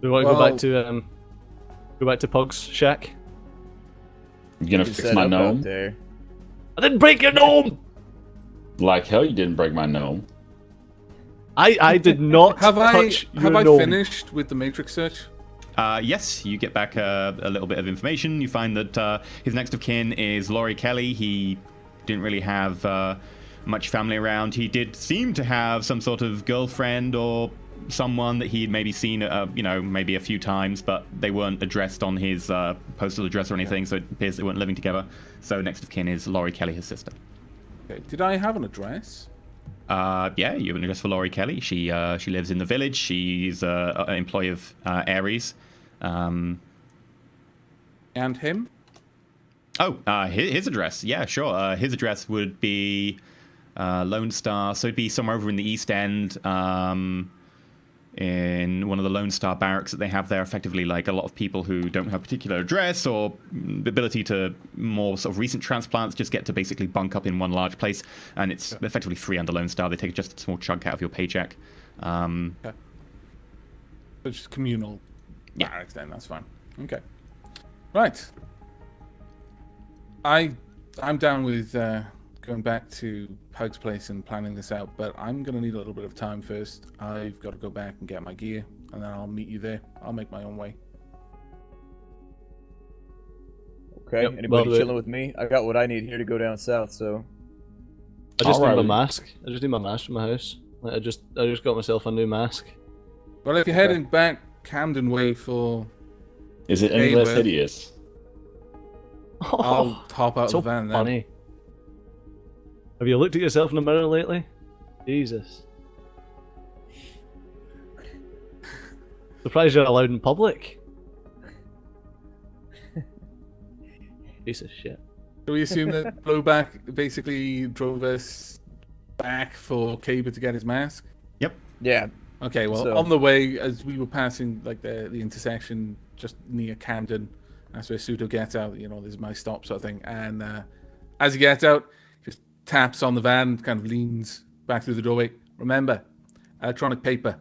We want to go back to Pug's shack. You gonna fix my gnome? I didn't break your gnome. Like hell, you didn't break my gnome. I did not Have I gnome. finished with the matrix search? Yes, you get back a little bit of information. You find that his next of kin is Laurie Kelly. He didn't really have much family around. He did seem to have some sort of girlfriend or someone that he'd maybe seen, maybe a few times, but they weren't addressed on his postal address or anything, so it appears they weren't living together. So next of kin is Laurie Kelly, his sister. Okay. Did I have an address? Yeah, you have an address for Laurie Kelly. She lives in the village. She's an employee of Ares. And him? Oh, his address. Yeah, sure. His address would be Lone Star. So it'd be somewhere over in the East End, in one of the Lone Star barracks that they have there. Effectively, like a lot of people who don't have a particular address or ability to more sort of recent transplants just get to basically bunk up in one large place. And it's effectively free under Lone Star. They take just a small chunk out of your paycheck. Okay. So it's just communal barracks then, that's fine. Okay. Right. I'm down with going back to Pug's place and planning this out, but I'm going to need a little bit of time first. I've got to go back and get my gear, and then I'll meet you there. I'll make my own way. Okay, anybody chilling with me? I got what I need here to go down south, so... I just need my mask. I just need my mask from my house. Like, I just got myself a new mask. Well, if you're heading back Camden way for... Is it any less hideous? I'll hop out of the van then. Funny. Have you looked at yourself in the mirror lately? Jesus. Surprised you're allowed in public. Piece of shit. Do we assume that Blowback basically drove us back for Caber to get his mask? Yep. Yeah. Okay, well, on the way, as we were passing like the intersection just near Camden, that's where Sudo gets out, there's my stop sort of thing. And as he gets out, just taps on the van, kind of leans back through the doorway. Remember, electronic paper.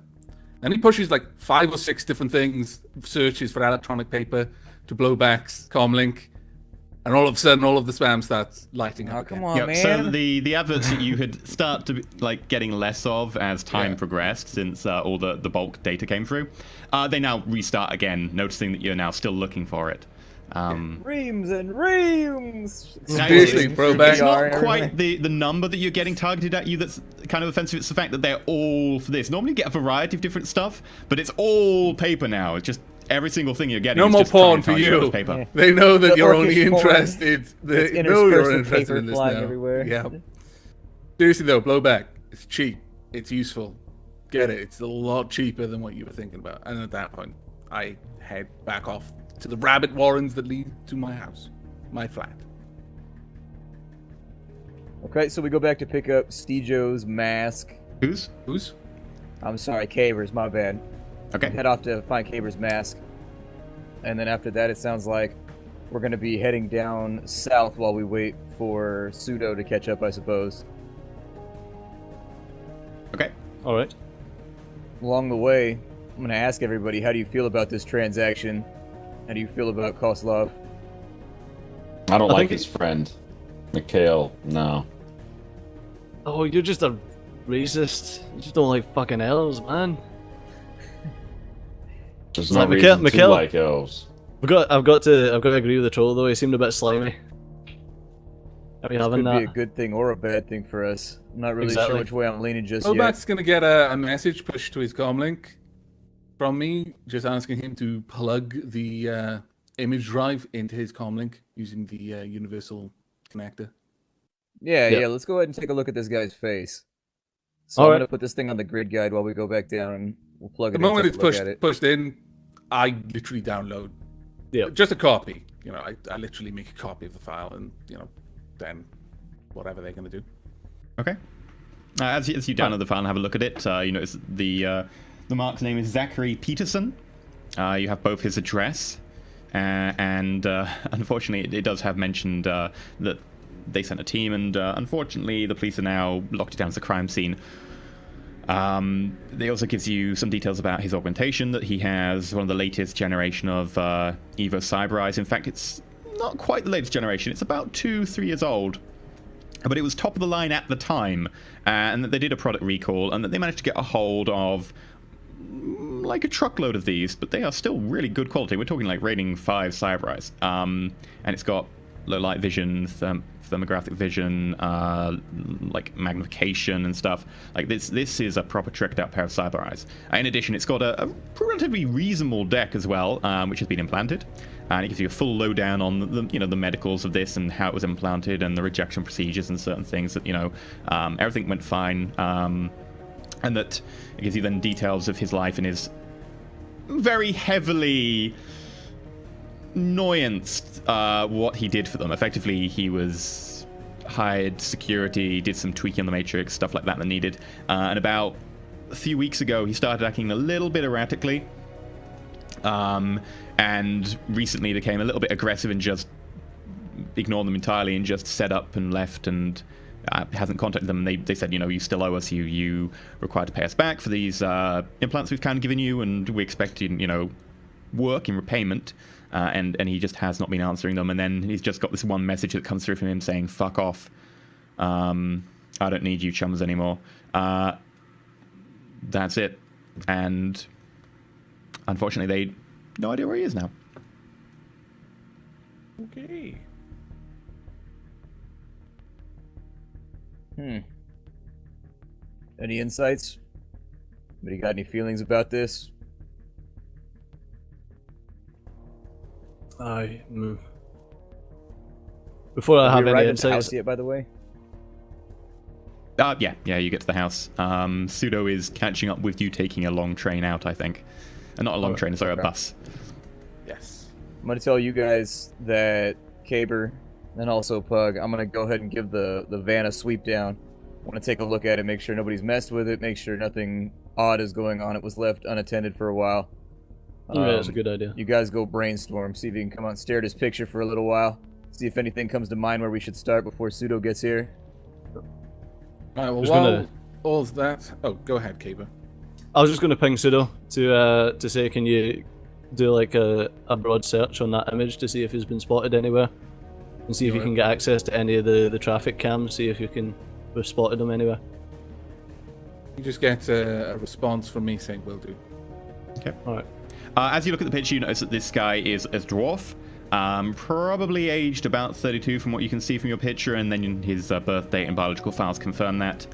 And he pushes like 5 or 6 different things, searches for electronic paper to Blowback's comlink. And all of a sudden, all of the spam starts lighting up. Come on, man. So the adverts that you had start to getting less of as time progressed, since all the bulk data came through, they now restart again, noticing that you're now still looking for it. Reams and reams. Seriously, bro, it's not quite the number that you're getting targeted at you that's kind of offensive. It's the fact that they're all for this. Normally you get a variety of different stuff, but it's all paper now. It's just every single thing you're getting. No is more just porn for targeted you. with paper. Yeah. They know that The you're orcish only porn. interested. They know you're interested in this flying now. everywhere. Yeah. Seriously though, Blowback. It's cheap. It's useful. Get it. It's a lot cheaper than what you were thinking about. And at that point, I head back off to the rabbit warrens that lead to my house, my flat. Okay, so we go back to pick up Stejo's mask. Who's? I'm sorry, Caber's, my bad. Okay. Head off to find Caber's mask. And then after that, it sounds like we're going to be heading down south while we wait for Pseudo to catch up, I suppose. Okay. Alright. Along the way, I'm going to ask everybody, how do you feel about this transaction? How do you feel about Koslov? I don't like his friend. Mikhail, no. Oh, you're just a racist. You just don't like fucking elves, man. There's It's no like reason to Mikhail. like elves. I've got to agree with the troll though. He seemed a bit slimy. Are we This having could that? be a good thing or a bad thing for us. I'm not really Exactly. sure which way I'm leaning just Blowback's yet. going to get a message pushed to his comlink from me, just asking him to plug the image drive into his comlink using the universal connector. Yeah, Yep. yeah, let's go ahead and take a look at this guy's face. So All I'm right. going to put this thing on the grid guide while we go back down and we'll plug it The in. moment take it's a look at it. pushed in, I literally download just a copy. I literally make a copy of the file, and then whatever they're going to do. Okay. As you download the file and have a look at it, you notice the mark's name is Zachary Peterson. You have both his address, and unfortunately, it does have mentioned that they sent a team, and unfortunately, the police are now locked it down as a crime scene. It also gives you some details about his augmentation, that he has one of the latest generation of Evo Cyber Eyes. In fact, it's not quite the latest generation. It's about 2-3 years old. But it was top of the line at the time, and that they did a product recall, and that they managed to get a hold of like a truckload of these, but they are still really good quality. We're talking like rating 5 Cyber Eyes. And it's got low light vision, thermographic vision, like magnification and stuff. Like this is a proper tricked out pair of Cyber Eyes. In addition, it's got a relatively reasonable deck as well, which has been implanted. And it gives you a full lowdown on the medicals of this and how it was implanted and the rejection procedures and certain things that, everything went fine. And that it gives you then details of his life and his very heavily annoyanced what he did for them. Effectively, he was hired security, did some tweaking on the Matrix, stuff like that needed. And about a few weeks ago, he started acting a little bit erratically. And recently became a little bit aggressive and just ignored them entirely and just set up and left and hasn't contacted them. They said, you still owe us. You required to pay us back for these implants we've kind of given you, and we expect work in repayment. And he just has not been answering them. And then he's just got this one message that comes through from him saying, "Fuck off. I don't need you chummers anymore." That's it. And unfortunately, they no idea where he is now. Okay. Any insights? Anybody got any feelings about this? Before I have any insights insights, yet, by the way. Yeah, you get to the house. Pseudo is catching up with you, taking a long train out, I think. Not a long train, sorry, okay. A bus. Yes. I'm going to tell you guys that Caber and also Pug, I'm going to go ahead and give the van a sweep down. I want to take a look at it, make sure nobody's messed with it, make sure nothing odd is going on. It was left unattended for a while. yeah, that's a good idea. You guys go brainstorm, see if you can come out and stare at his picture for a little while. See if anything comes to mind where we should start before Pseudo gets here. Alright, well, Just while gonna- all of that... Oh, go ahead, Caber. I was just going to ping Pseudo to say, can you do like a broad search on that image to see if he's been spotted anywhere, and see if you can get access to any of the traffic cams, see if you can have spotted him anywhere. You just get a response from me saying, "Will do." Okay. All right. As you look at the picture, you notice that this guy is a dwarf, probably aged about 32 from what you can see from your picture, and then his birth date and biological files confirm that.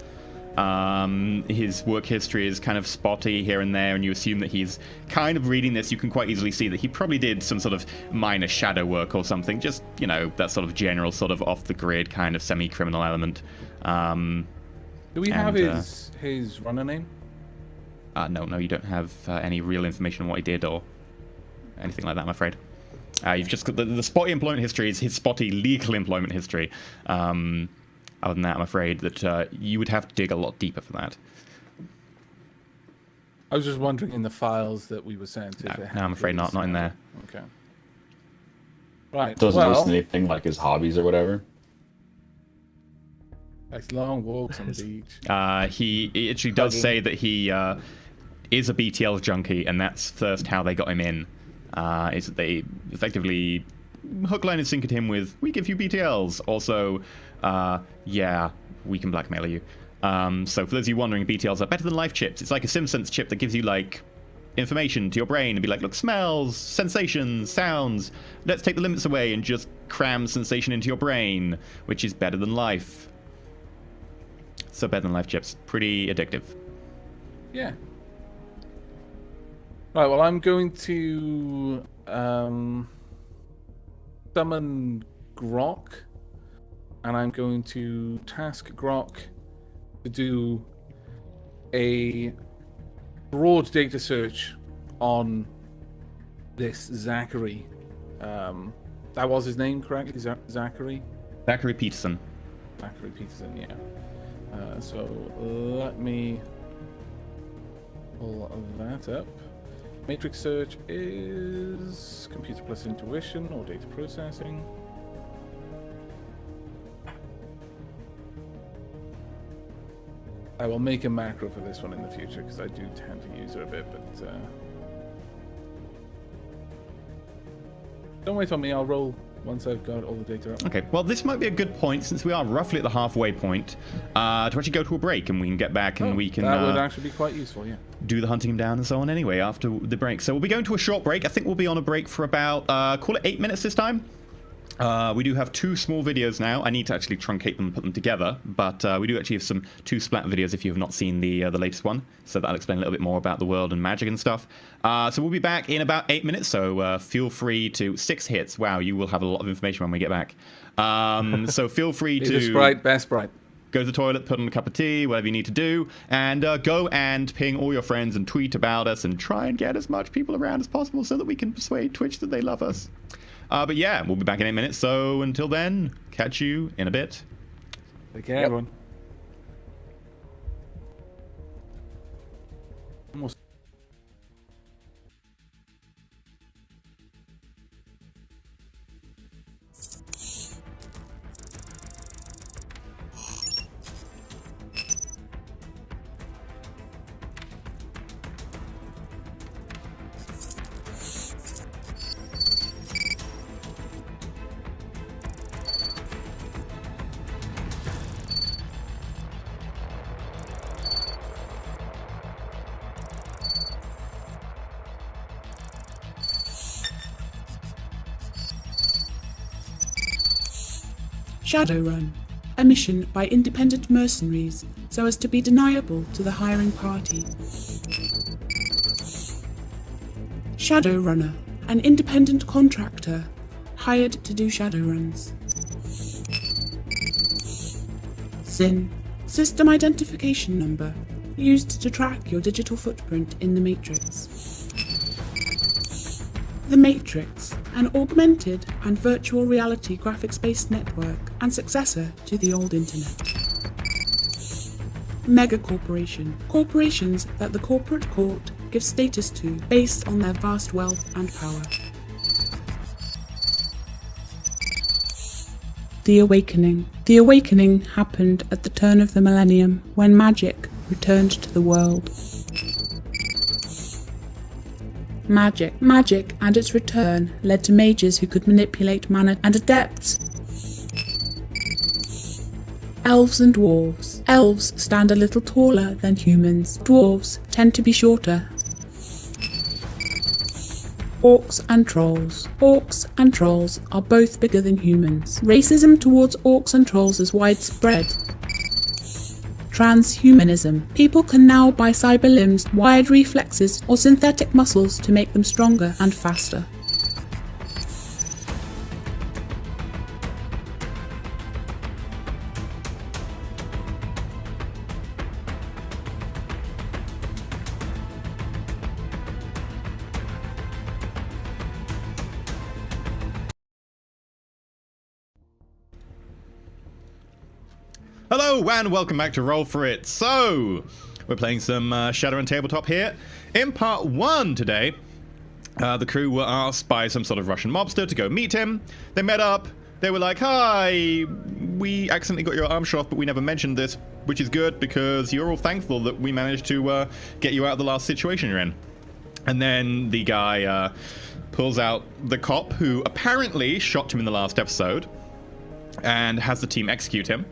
His work history is kind of spotty here and there, and you assume that he's kind of reading this. You can quite easily see that he probably did some sort of minor shadow work or something, just, that sort of general sort of off-the-grid kind of semi-criminal element. Do we have his runner name? No, you don't have any real information on what he did or anything like that, I'm afraid. You've just got the spotty employment history is his spotty legal employment history. Other than that, I'm afraid that you would have to dig a lot deeper for that. I was just wondering in the files that we were sent. No, I'm afraid not in there. Okay. Right. Doesn't list anything like his hobbies or whatever. Like long walks on the beach. He actually does say that he is a BTL junkie, and that's first how they got him in. Is that they effectively hook, line, and sinkered him with, "We give you BTLs." Also, yeah, we can blackmail you. So for those of you wondering, BTLs are better than life chips. It's like a SimSense chip that gives you like information to your brain and be like, look, smells, sensations, sounds. Let's take the limits away and just cram sensation into your brain, which is better than life. So better than life chips. Pretty addictive. Yeah. Right, well, I'm going to summon Grok, and I'm going to task Grok to do a broad data search on this Zachary. That was his name, correct? Zachary? Zachary Peterson. Zachary Peterson, yeah. So let me pull that up. Matrix search is computer plus intuition or data processing. I will make a macro for this one in the future because I do tend to use it a bit, but don't wait on me. I'll roll once I've got all the data up. Okay, well, this might be a good point, since we are roughly at the halfway point, to actually go to a break, and we can get back and we can... That would actually be quite useful, yeah. Do the hunting him down and so on anyway after the break. So we'll be going to a short break. I think we'll be on a break for about, call it 8 minutes this time. We do have 2 small videos now. I need to actually truncate them and put them together, but we do actually have 2 splat videos if you have not seen the latest one, so that'll explain a little bit more about the world and magic and stuff. So we'll be back in about 8 minutes, so feel free to... 6 hits. Wow, you will have a lot of information when we get back. So feel free to... Sprite, best Sprite. Go to the toilet, put on a cup of tea, whatever you need to do, and go and ping all your friends and tweet about us and try and get as much people around as possible so that we can persuade Twitch that they love us. But yeah, we'll be back in 8 minutes, so until then, catch you in a bit. Take care, everyone. Almost. Shadowrun, a mission by independent mercenaries so as to be deniable to the hiring party. Shadowrunner, an independent contractor hired to do Shadowruns. SIN, system identification number, used to track your digital footprint in the Matrix. The Matrix, an augmented and virtual reality graphics-based network and successor to the old internet. Megacorporation, corporations that the corporate court gives status to based on their vast wealth and power. The Awakening. The Awakening happened at the turn of the millennium when magic returned to the world. Magic and its return led to mages who could manipulate mana and adepts. Elves and dwarves. Elves stand a little taller than humans. Dwarves tend to be shorter. Orcs and trolls. Orcs and trolls are both bigger than humans. Racism towards orcs and trolls is widespread. Transhumanism. People can now buy cyber limbs, wired reflexes, or synthetic muscles to make them stronger and faster. Hello and welcome back to Roll For It. So, we're playing some Shadowrun tabletop here. In part 1 today, the crew were asked by some sort of Russian mobster to go meet him. They met up. They were like, hi, we accidentally got your arm shot off, but we never mentioned this, which is good because you're all thankful that we managed to get you out of the last situation you're in. And then the guy pulls out the cop who apparently shot him in the last episode and has the team execute him.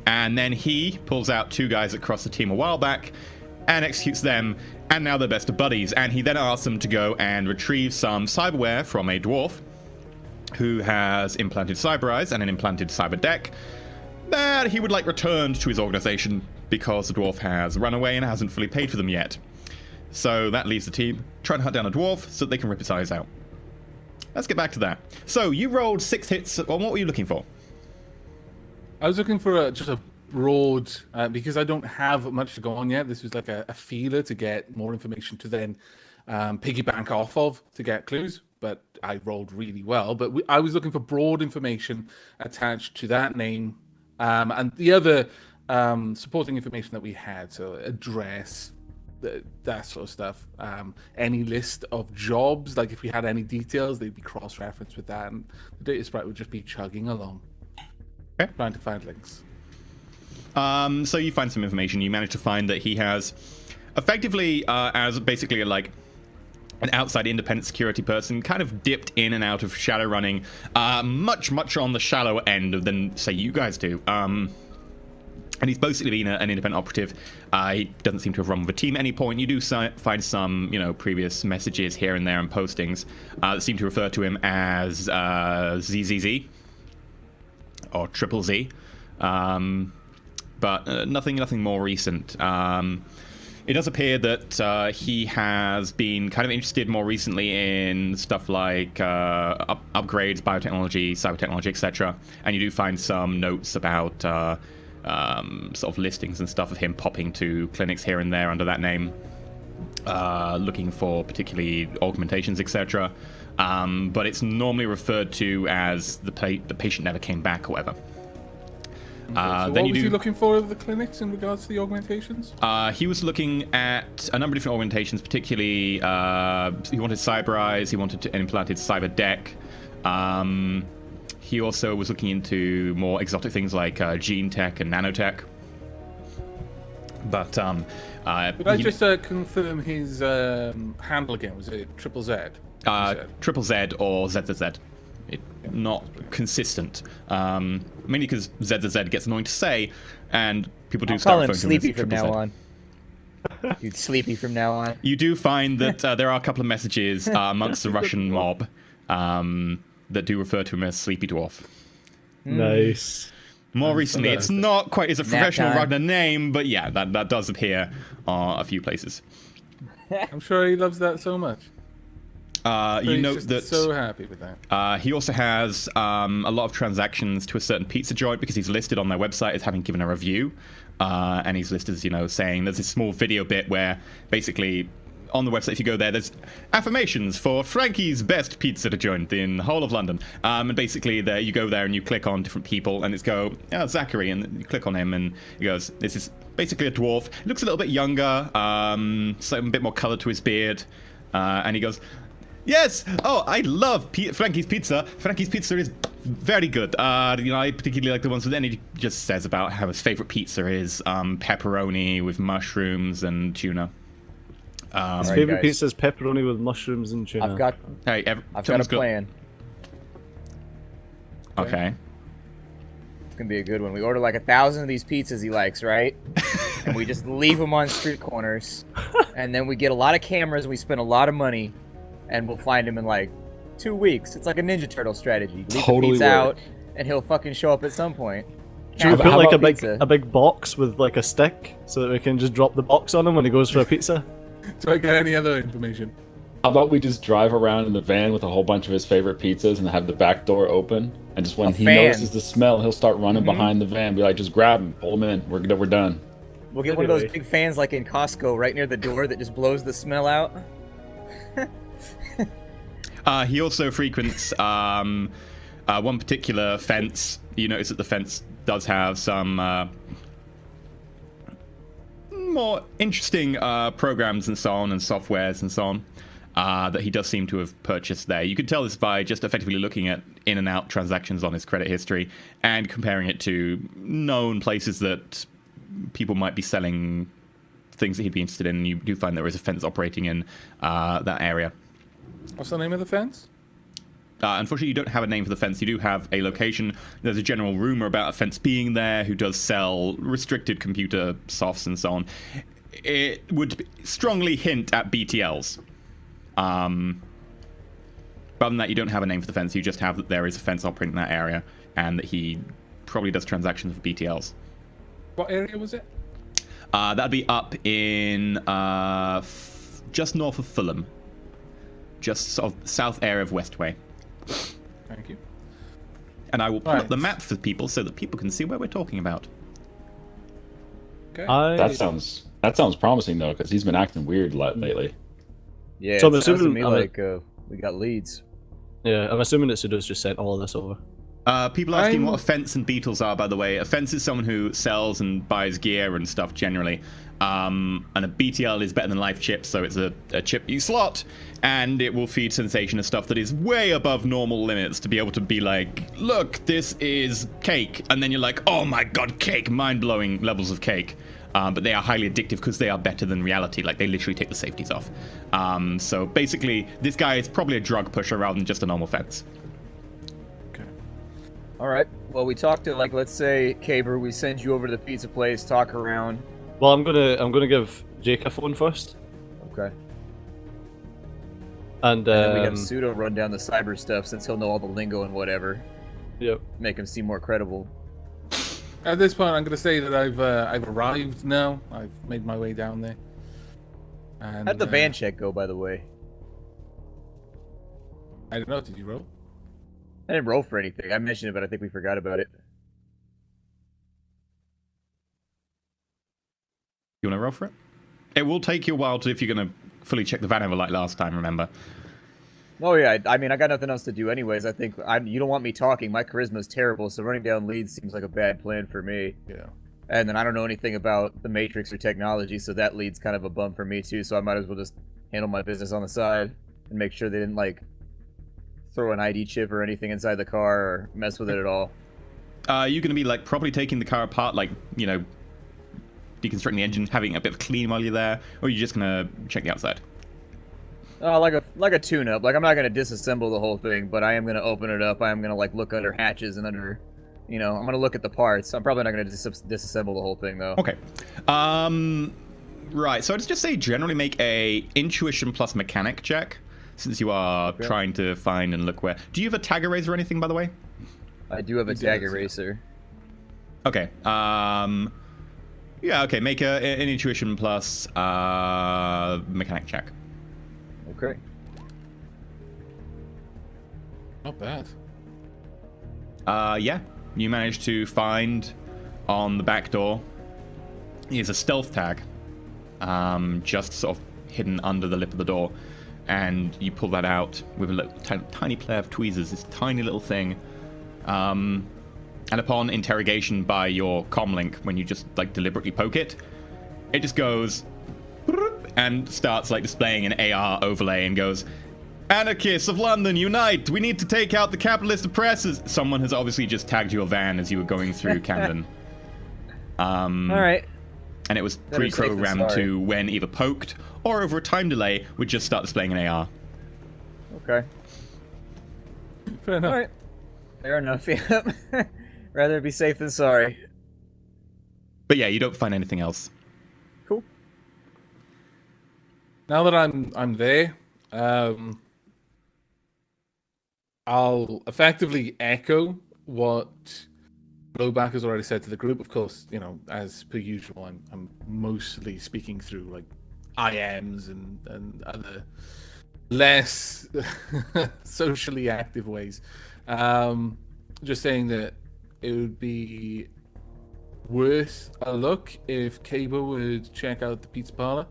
And then he pulls out 2 guys that crossed the team a while back and executes them, and now they're best of buddies. And he then asks them to go and retrieve some cyberware from a dwarf who has implanted cyber eyes and an implanted cyber deck that he would like returned to his organization because the dwarf has run away and hasn't fully paid for them yet. So that leaves the team trying to hunt down a dwarf so that they can rip its eyes out. Let's get back to that. So you rolled 6 hits. Well, what were you looking for? I was looking for just a broad, because I don't have much to go on yet. This was like a feeler to get more information to then piggyback off of to get clues. But I rolled really well. But I was looking for broad information attached to that name and the other supporting information that we had. So address, that sort of stuff. Any list of jobs, like if we had any details, they'd be cross-referenced with that. And the data sprite would just be chugging along. Okay. Trying to find links. So you find some information. You manage to find that he has effectively, as basically like an outside independent security person, kind of dipped in and out of Shadowrunning, much on the shallow end than, say, you guys do. And he's basically been an independent operative. He doesn't seem to have run with a team at any point. You do find some, previous messages here and there and postings that seem to refer to him as ZZZ or Triple Z, but nothing more recent. It does appear that he has been kind of interested more recently in stuff like upgrades, biotechnology, cybertechnology, etc. And you do find some notes about sort of listings and stuff of him popping to clinics here and there under that name, looking for particularly augmentations, etc. But it's normally referred to as the patient never came back or whatever. So what was he looking for at the clinics in regards to the augmentations? He was looking at a number of different augmentations, particularly he wanted cyber eyes, he wanted an implanted cyber deck. He also was looking into more exotic things like gene tech and nanotech. But could I just confirm his handle again? Was it Triple Z? Triple Z or ZZZ. Not consistent. Mainly because ZZZ gets annoying to say, and people do start referring to him Sleepy from now on. Dude, Sleepy from now on. You do find that there are a couple of messages amongst the Russian mob that do refer to him as Sleepy Dwarf. Nice. More recently, it's not quite as a professional Ragnar name, but yeah, that does appear a few places. I'm sure he loves that so much. You note that so happy with that. he also has a lot of transactions to a certain pizza joint because he's listed on their website as having given a review, and he's listed as saying there's this small video bit where basically on the website, if you go there, there's affirmations for Frankie's best pizza joint in the whole of London, and basically there you go there and you click on different people and it's Zachary, and you click on him and he goes, this is basically a dwarf. He looks a little bit younger, so a bit more colour to his beard, and he goes, yes! Oh, I love Frankie's Pizza. Frankie's Pizza is very good. I particularly like the ones with, and he just says about how his favorite pizza is pepperoni with mushrooms and tuna. His favorite pizza is pepperoni with mushrooms and tuna. I've got a plan. Okay. It's gonna be a good one. We order like 1,000 of these pizzas he likes, right? And we just leave them on street corners, and then we get a lot of cameras and we spend a lot of money. And we'll find him in like 2 weeks. It's like a Ninja Turtle strategy. Leave the pizza out, and he'll fucking show up at some point. Should we put like a big box with like a stick so that we can just drop the box on him when he goes for a pizza? Do I get any other information? How about we just drive around in the van with a whole bunch of his favorite pizzas and have the back door open, and just when he notices the smell, he'll start running behind the van, be like, just grab him, pull him in, we're done. We'll get one of those big fans like in Costco right near the door that just blows the smell out. He also frequents one particular fence. You notice that the fence does have some more interesting programs and so on, and softwares and so on, that he does seem to have purchased there. You can tell this by just effectively looking at in and out transactions on his credit history and comparing it to known places that people might be selling things that he'd be interested in. You do find there is a fence operating in that area. What's the name of the fence? Unfortunately, you don't have a name for the fence. You do have a location. There's a general rumor about a fence being there who does sell restricted computer softs and so on. It would strongly hint at BTLs. Other than that, you don't have a name for the fence. You just have that there is a fence operating in that area and that he probably does transactions with BTLs. What area was it? That'd be up in just north of Fulham. Just sort of south area of Westway. Thank you. And I will pull up the map for people so that people can see where we're talking about. Okay. That sounds promising though, because he's been acting weird lately. Yeah, so it sounds to me like we got leads. Yeah, I'm assuming that Sudo's just sent all of this over. People asking what a fence and beetles are, by the way. A fence is someone who sells and buys gear and stuff generally. And a BTL is better than life chip, so it's a chip you slot, and it will feed sensation of stuff that is way above normal limits to be able to be like, look, this is cake. And then you're like, oh my god, cake, mind-blowing levels of cake. But they are highly addictive because they are better than reality. Like, they literally take the safeties off. So basically, this guy is probably a drug pusher rather than just a normal fence. All right. Well, we talked to, like, let's say, Caber, we send you over to the pizza place, talk around. Well, I'm gonna give Jake a phone first. Okay. And then we have Pseudo run down the cyber stuff since he'll know all the lingo and whatever. Yep. Make him seem more credible. At this point, I'm going to say that I've arrived now. I've made my way down there. And, how'd the van check go, by the way? I don't know. Did you roll? I didn't roll for anything. I mentioned it, but I think we forgot about it. You want to roll for it? It will take you a while to, if you're going to fully check the van over like last time, remember? Oh yeah, I mean, I got nothing else to do anyways. I think you don't want me talking. My charisma is terrible, so running down leads seems like a bad plan for me. Yeah. And then I don't know anything about the Matrix or technology, so that lead's kind of a bum for me too, so I might as well just handle my business on the side and make sure they didn't, like, throw an ID chip or anything inside the car or mess with it at all. You're going to be, like, probably taking the car apart, like, you know, deconstructing the engine, having a bit of clean while you're there, or are you just going to check the outside? Like a tune-up. Like, I'm not going to disassemble the whole thing, but I am going to open it up. I am going to, like, look under hatches and under, you know, I'm going to look at the parts. I'm probably not going to disassemble the whole thing, though. Okay. Right, so I'd just say generally make a intuition plus mechanic check, since you are trying to find and look where. Do you have a tag eraser or anything, by the way? I do have a tag eraser. Okay. Yeah, okay, make an intuition plus mechanic check. Okay. Not bad. Yeah, you managed to find on the back door is a stealth tag, just sort of hidden under the lip of the door, and you pull that out with a little tiny pair of tweezers, this tiny little thing, and upon interrogation by your comlink, when you just like deliberately poke it, it just goes and starts like displaying an AR overlay and goes, "Anarchists of London, unite! We need to take out the capitalist oppressors." Someone has obviously just tagged your van as you were going through Camden. All right. And it was pre-programmed to, when either poked or over a time delay, would just start displaying an AR. Okay. Fair enough. All right. Fair enough. Yeah. Rather be safe than sorry. But yeah, you don't find anything else. Cool. Now that I'm there, I'll effectively echo what Blowback has already said to the group. Of course, you know, as per usual, I'm mostly speaking through like IMs and other less socially active ways. Just saying that it would be worth a look if Cabo would check out the pizza parlor.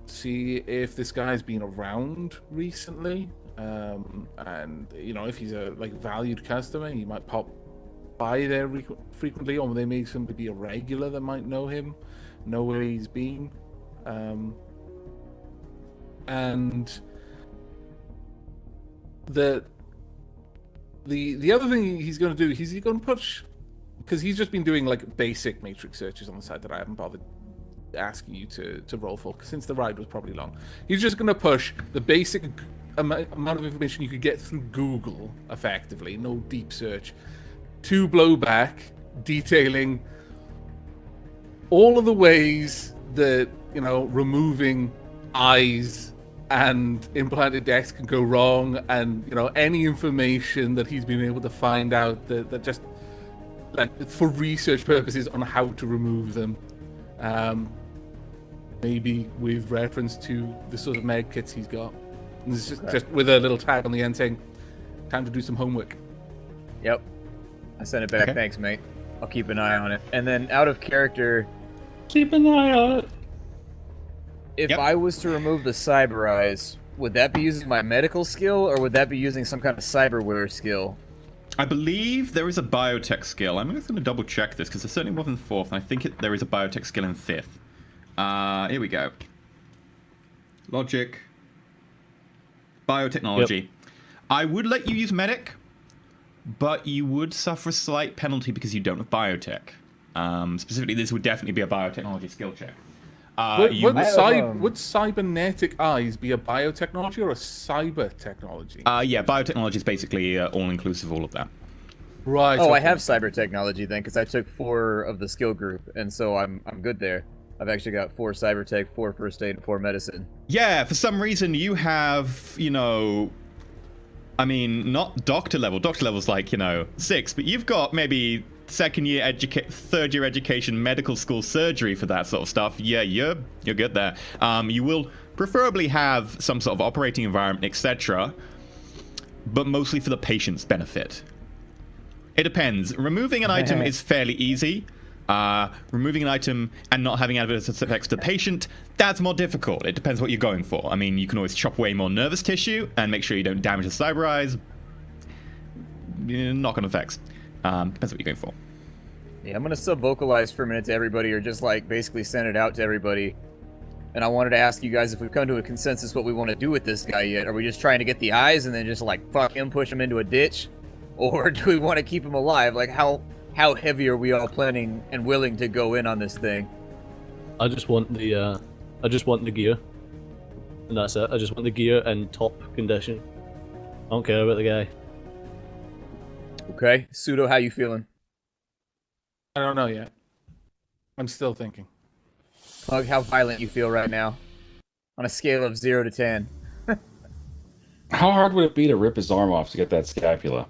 See if this guy's been around recently, and you know, if he's a like valued customer, he might pop by there frequently, or they may simply be a regular that might know him, know where he's been, and the other thing he's going to do, he's going to push, because he's just been doing like basic matrix searches on the side that I haven't bothered asking you to roll for, since the ride was probably long. He's just going to push the basic amount of information you could get through Google, effectively, no deep search, to Blowback, detailing all of the ways that, you know, removing eyes and implanted decks can go wrong, and, you know, any information that he's been able to find out that just, like, for research purposes on how to remove them. Maybe with reference to the sort of med kits he's got. And it's just with a little tag on the end saying, "Time to do some homework." Yep. I sent it back. Okay. Thanks, mate. I'll keep an eye on it. And then, out of character, keep an eye on it. If I was to remove the cyber eyes, would that be using my medical skill, or would that be using some kind of cyberware skill? I believe there is a biotech skill. I'm just going to double check this because there's certainly more than 4th, and I think there is a biotech skill in 5th. Here we go. Logic. Biotechnology. Yep. I would let you use medic, but you would suffer a slight penalty because you don't have biotech. Specifically, this would definitely be a biotechnology skill check. Would cybernetic eyes be a biotechnology or a cyber technology? Yeah, biotechnology is basically all-inclusive, all of that. Right. Oh, okay. I have cyber technology then, because I took 4 of the skill group, and so I'm good there. I've actually got 4 cyber tech, 4 first aid, and 4 medicine. Yeah, for some reason you have, I mean, not doctor level. Doctor level's like, 6, but you've got maybe third year education, medical school surgery for that sort of stuff. Yeah, you're good there. You will preferably have some sort of operating environment, etc., but mostly for the patient's benefit. It depends. Removing an item is fairly easy. Removing an item and not having adverse effects to the patient, that's more difficult. It depends what you're going for. I mean, you can always chop away more nervous tissue and make sure you don't damage the cyber eyes. Knock-on effects. Depends what you're going for. Yeah, I'm going to sub-vocalize for a minute to everybody, or just, basically send it out to everybody. And I wanted to ask you guys if we've come to a consensus what we want to do with this guy yet. Are we just trying to get the eyes and then just, fuck him, push him into a ditch? Or do we want to keep him alive? How heavy are we all planning and willing to go in on this thing? I just want the gear. And that's it. I just want the gear in top condition. I don't care about the guy. Okay. Pseudo, how you feeling? I don't know yet. I'm still thinking. Pug, how violent you feel right now? On a scale of 0 to 10. How hard would it be to rip his arm off to get that scapula?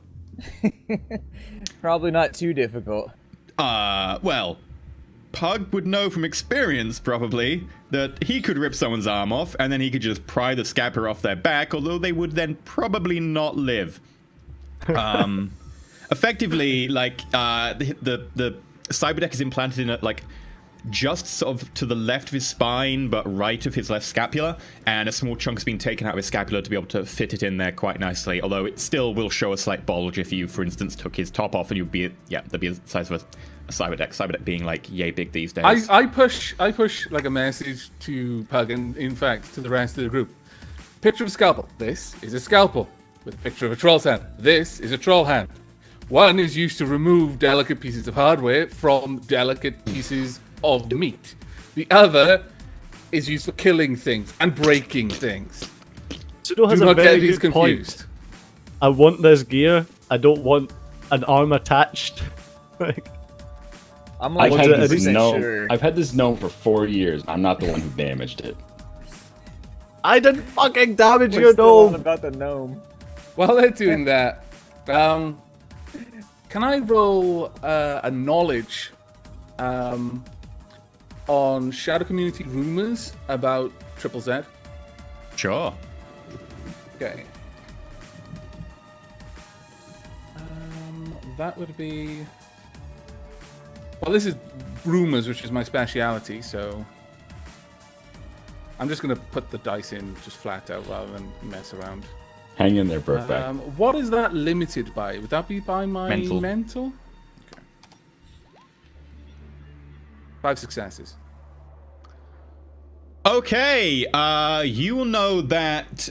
Probably not too difficult. Well, Pug would know from experience, probably, that he could rip someone's arm off, and then he could just pry the scapula off their back, although they would then probably not live. Effectively, the cyberdeck is implanted in just sort of to the left of his spine, but right of his left scapula, and a small chunk's been taken out of his scapula to be able to fit it in there quite nicely, although it still will show a slight bulge if you, for instance, took his top off, and you'd be, there'd be the size of a cyberdeck. Cyberdeck being, yay big these days. I push a message to Pug, and in fact, to the rest of the group. Picture of a scalpel. This is a scalpel. With a picture of a troll's hand. This is a troll hand. One is used to remove delicate pieces of hardware from delicate pieces of meat. The other is used for killing things and breaking things. Pseudo has a very good point. I want this gear. I don't want an arm attached. I'm I've had this gnome for 4 years. I'm not the one who damaged it. I didn't fucking damage your gnome. About the gnome. While they're doing that, can I roll a knowledge on Shadow Community rumors about Triple Z? Sure. Okay. That would be... Well, this is rumors, which is my speciality, so... I'm just going to put the dice in just flat out rather than mess around. Hang in there, Brokeback. What is that limited by? Would that be by my mental? Okay. 5 successes. Okay, you will know that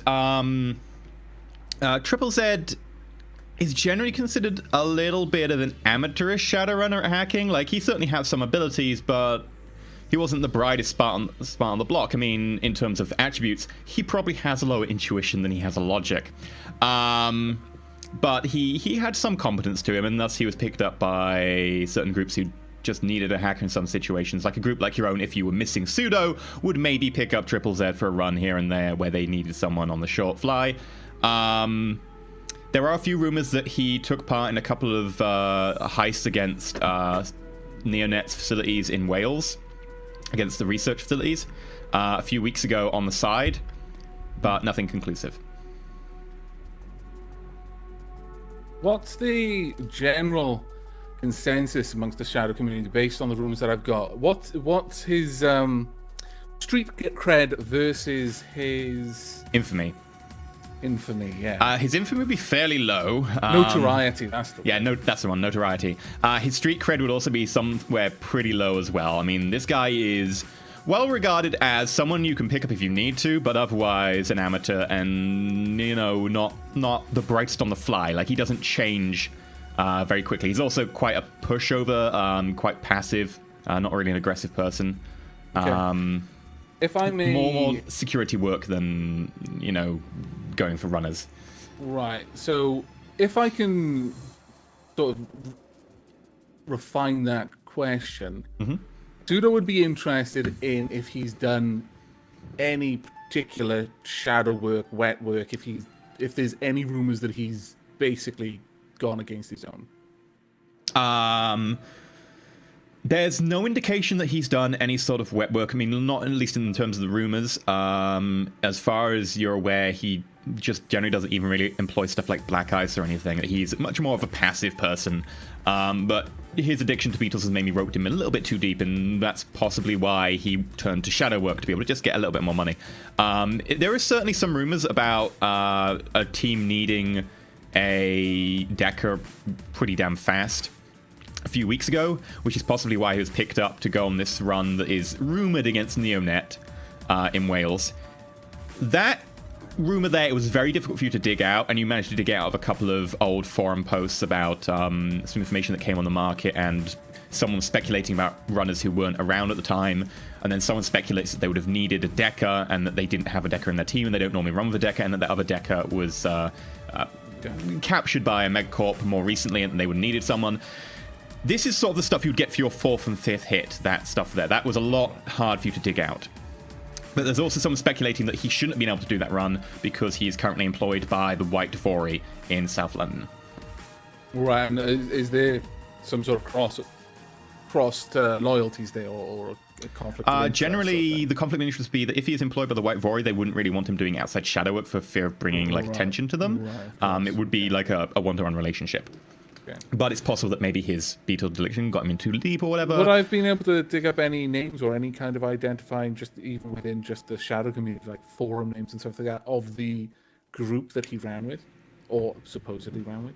Triple Z is generally considered a little bit of an amateurish Shadowrunner at hacking. He certainly has some abilities, but he wasn't the brightest spot on the block. I mean, in terms of attributes, he probably has a lower intuition than he has a logic. But he had some competence to him, and thus he was picked up by certain groups who just needed a hacker in some situations. Like a group like your own, if you were missing Pseudo, would maybe pick up Triple Z for a run here and there where they needed someone on the short fly. There are a few rumors that he took part in a couple of heists against Neonet's facilities in Wales, against the research facilities, a few weeks ago on the side, but nothing conclusive. What's the general consensus amongst the Shadow community based on the rumors that I've got? What's his street cred versus his infamy? infamy, yeah. His infamy would be fairly low. Notoriety, that's the Yeah, that's the one, notoriety. His street cred would also be somewhere pretty low as well. I mean, this guy is well regarded as someone you can pick up if you need to, but otherwise an amateur and, not the brightest on the fly. Like, he doesn't change very quickly. He's also quite a pushover, quite passive, not really an aggressive person. Okay. If I may... More security work than, going for runners. Right. So if I can sort of refine that question, Pseudo would be interested in if he's done any particular shadow work, wet work, if there's any rumors that he's basically gone against his own. There's no indication that he's done any sort of wet work. I mean, not at least in terms of the rumors. As far as you're aware, he just generally doesn't even really employ stuff like black ice or anything. He's much more of a passive person. But his addiction to beetles has maybe roped him a little bit too deep, and that's possibly why he turned to shadow work to be able to just get a little bit more money. There is certainly some rumors about a team needing a Decker pretty damn fast a few weeks ago, which is possibly why he was picked up to go on this run that is rumoured against Neonet in Wales. That rumour there, it was very difficult for you to dig out, and you managed to dig out of a couple of old forum posts about some information that came on the market, and someone speculating about runners who weren't around at the time, and then someone speculates that they would have needed a Decker, and that they didn't have a Decker in their team, and they don't normally run with a Decker, and that the other Decker was captured by a megacorp more recently, and they would have needed someone. This is sort of the stuff you'd get for your 4th and 5th hit, that stuff there. That was a lot hard for you to dig out. But there's also someone speculating that he shouldn't have been able to do that run because he is currently employed by the White Dwarven in South London. Right, and is there some sort of crossed loyalties there, or a conflict of interest? Generally, the conflict of interest would be that if he is employed by the White Dwarven, they wouldn't really want him doing outside shadow work for fear of bringing attention to them. Right, it would be like a one-to-one relationship. But it's possible that maybe his beetle addiction got him in too deep or whatever. Would I have been able to dig up any names or any kind of identifying, just even within just the shadow community, like forum names and stuff like that, of the group that he ran with, or supposedly ran with?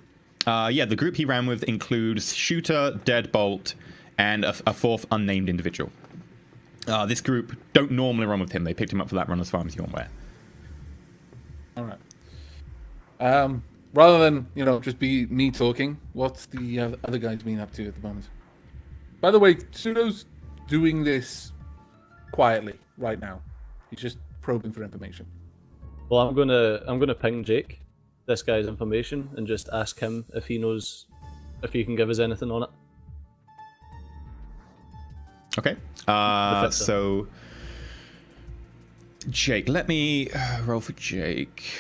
Yeah, the group he ran with includes Shooter, Deadbolt, and a 4th unnamed individual. This group don't normally run with him. They picked him up for that run as far as you're aware. All right. Rather than, just be me talking, what's the other guys been up to at the moment? By the way, Pseudo's doing this quietly right now. He's just probing for information. Well, I'm gonna ping Jake this guy's information and just ask him if he knows, if he can give us anything on it. Okay. So Jake, let me roll for Jake.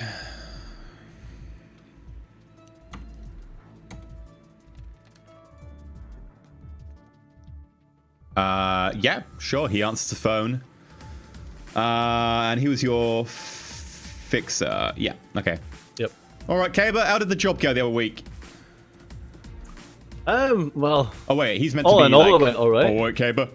Yeah, sure. He answers the phone. And he was your fixer. Yeah, okay. Yep. All right, Kaber, how did the job go the other week? Well... Oh, wait, he's meant all to be in all, like... it went all right. All right, Kaber.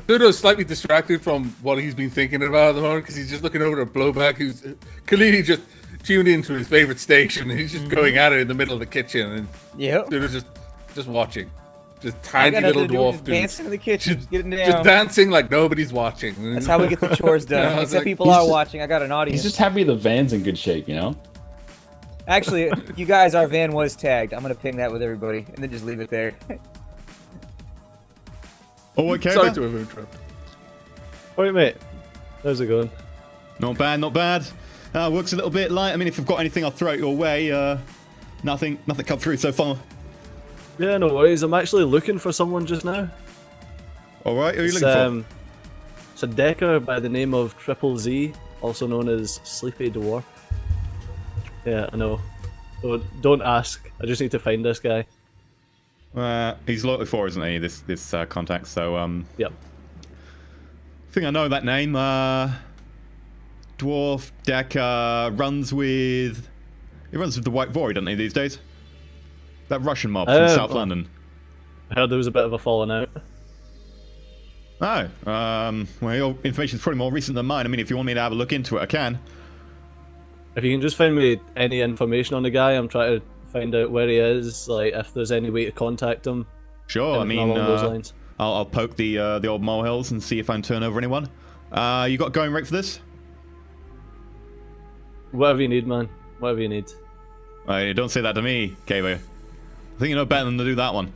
Pseudo's slightly distracted from what he's been thinking about at the moment, because he's just looking over at Blowback, who's clearly just tuned into his favorite station, and he's just going at it in the middle of the kitchen, and Pseudo's just watching. Just tiny little dwarf dude. Dancing in the kitchen, just getting down. Just dancing like nobody's watching. That's how we get the chores done. Except people are watching. I got an audience. He's just happy the van's in good shape, Actually, you guys, our van was tagged. I'm gonna ping that with everybody, and then just leave it there. Oh, okay. Sorry to have interrupted. Alright, mate. How's it going? Not bad, not bad. Works a little bit light. I mean, if you've got anything, I'll throw it your way. Nothing come through so far. Yeah, no worries. I'm actually looking for someone just now. All right, who are you looking for? It's a Decker by the name of Triple Z, also known as Sleepy Dwarf. Yeah, I know. Don't ask. I just need to find this guy. He's loyalty 4, isn't he? This contact. So Yep. I think I know that name. Dwarf Decker runs with. He runs with the White Void, doesn't he, these days? That Russian mob from South London. I heard there was a bit of a falling out. Oh, well, your information's probably more recent than mine. I mean, if you want me to have a look into it, I can. If you can just find me any information on the guy, I'm trying to find out where he is, like if there's any way to contact him. Sure, I mean, along those lines. I'll poke the old molehills and see if I can turn over anyone. You got going rate for this? Whatever you need, man. Whatever you need. Don't say that to me, Kava. I think you know better than to do that one.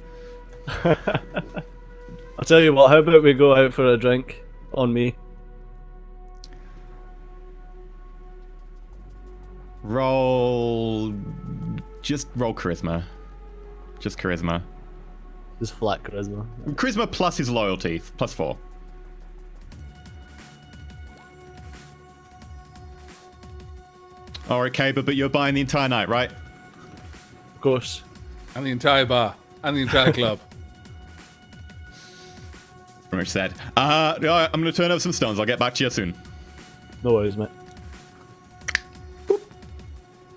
I'll tell you what, how about we go out for a drink on me? Just roll charisma. Just charisma. Just flat charisma. Charisma plus his loyalty, +4. Alright, Kaba, but you're buying the entire night, right? Of course. And the entire bar. And the entire club. Pretty much said. I'm going to turn over some stones. I'll get back to you soon. No worries, mate.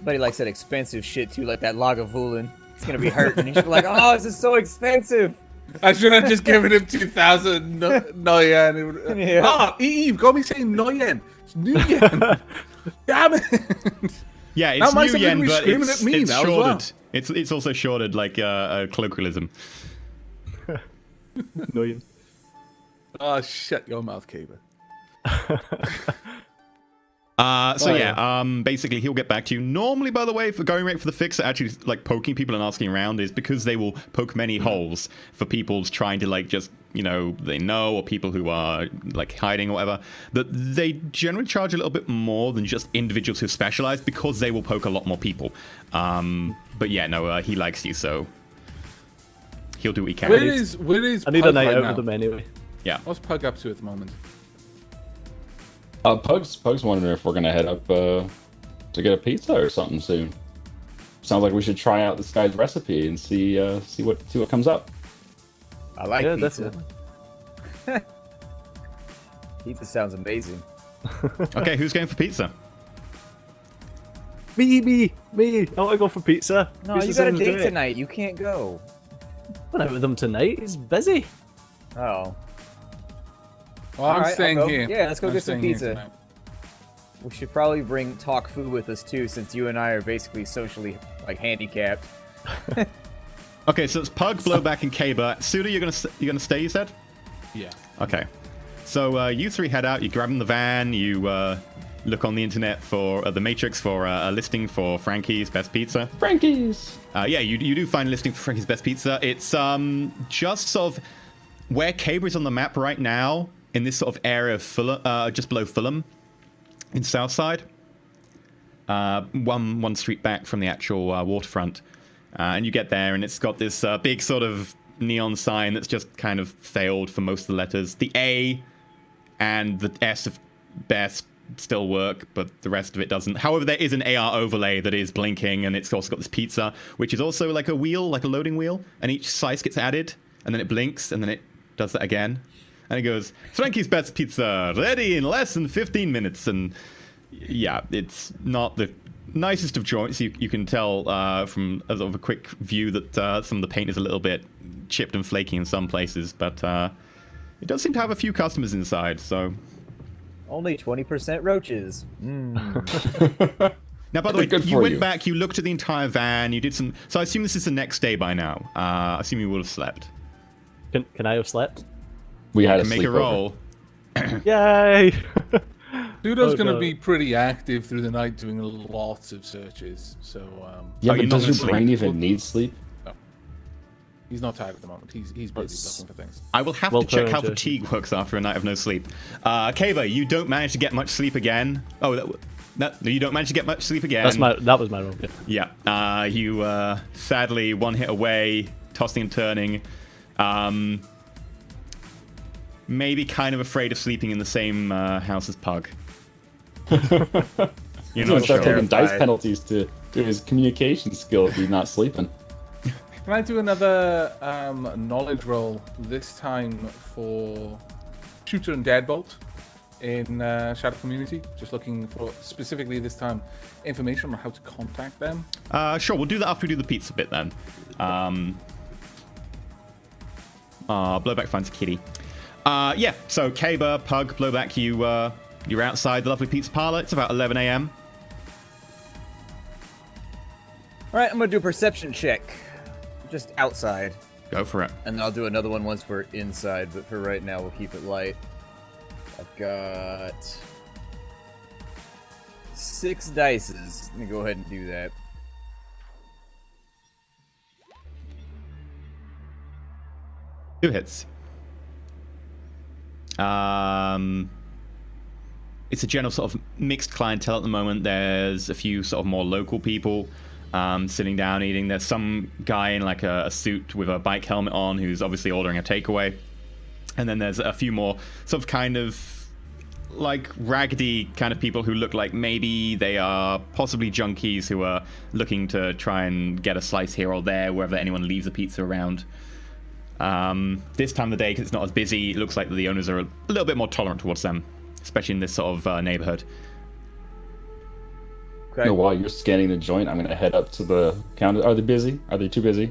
But he likes that expensive shit too, like that Lagavulin. It's gonna be hurting. He's like, oh, this is so expensive. I should have just given him 2,000 Noyen. Yeah. Ah, you've got me saying Noyen. It's New Yen. Damn it. Yeah, Now it's my new son yen, be but screaming it's at me now as well. shorted. It's also shorted like a colloquialism. No, you. Oh, shut your mouth, Caber. Basically he'll get back to you. Normally, by the way, for going rate for the fixer, actually like poking people and asking around is because they will poke many holes for people trying to like just, you know, they know, or people who are like hiding or whatever, that they generally charge a little bit more than just individuals who specialize because they will poke a lot more people. But yeah, no, he likes you, so he'll do what he can. Where is I need a Pug night right out now? with them anyway. Yeah. What's Pug up to at the moment? Pug's wondering if we're gonna head up to get a pizza or something soon. Sounds like we should try out this guy's recipe and see what comes up. I like pizza. Definitely. Pizza sounds amazing. Okay, who's going for pizza? Me! I want to go for pizza. No, Pizza you got a sounds date great. tonight. You can't go. I'm not out with him tonight. He's busy. Oh. Well, I'm Alright, I'll staying go. here. Yeah, let's go I'm get some staying here pizza. tonight. We should probably bring Talk Fu with us too, since you and I are basically socially like handicapped. Okay, so it's Pug, Blowback, and Kaba. Suda, you're gonna stay, you said? Yeah. Okay. So you three head out, you grab in the van, you look on the internet for the Matrix for a listing for Frankie's Best Pizza. Frankie's! Yeah, you do find a listing for Frankie's Best Pizza. It's just sort of where Kaba is on the map right now, in this sort of area of Fulham, just below Fulham, in Southside. One street back from the actual waterfront. And you get there, and it's got this big sort of neon sign that's just kind of failed for most of the letters. The A and the S of best still work, but the rest of it doesn't. However, there is an AR overlay that is blinking, and it's also got this pizza, which is also like a wheel, like a loading wheel, and each slice gets added, and then it blinks, and then it does that again. And it goes, Frankie's Best Pizza, ready in less than 15 minutes. And yeah, it's not the nicest of joints. You can tell from a sort of a quick view that some of the paint is a little bit chipped and flaky in some places, but it does seem to have a few customers inside, so... Only 20% roaches. Now, by the way, you went back, you looked at the entire van, you did some... So I assume this is the next day by now. I assume you would have slept. Can I have slept? We had a Make a roll. Yay! Dudo's Oh, going to no. be pretty active through the night doing lots of searches, so Yeah, Oh, you're but not does your gonna brain sleep. even need sleep? he's not tired at the moment. He's busy looking for things. I will have Well to check how turned, fatigue works after a night of no sleep. Kava, you don't manage to get much sleep again. Oh, you don't manage to get much sleep again. That was my roll. Yeah. Yeah. You sadly one hit away, tossing and turning. Maybe kind of afraid of sleeping in the same house as Pug. You're You're gonna not start sure. taking dice penalties to his communication skill if he's not sleeping. Can I do another knowledge roll, this time for Shooter and Deadbolt in Shadow Community? Just looking for, specifically this time, information on how to contact them. Sure, we'll do that after we do the pizza bit then. Blowback finds a kitty. Yeah, so Kaba, Pug, Blowback, you're outside the lovely pizza parlor. It's about 11 a.m. Right, I'm gonna do a perception check. Just outside. Go for it. And then I'll do another one once we're inside, but for right now, we'll keep it light. I've got 6 dices. Let me go ahead and do that. Two hits. It's a general sort of mixed clientele at the moment. There's a few sort of more local people sitting down eating. There's some guy in like a suit with a bike helmet on who's obviously ordering a takeaway. And then there's a few more sort of kind of like raggedy kind of people who look like maybe they are possibly junkies who are looking to try and get a slice here or there wherever anyone leaves a pizza around. This time of the day, because it's not as busy, it looks like the owners are a little bit more tolerant towards them, especially in this sort of neighborhood. Okay. You know, while you're scanning the joint, I'm going to head up to the counter. Are they busy? Are they too busy?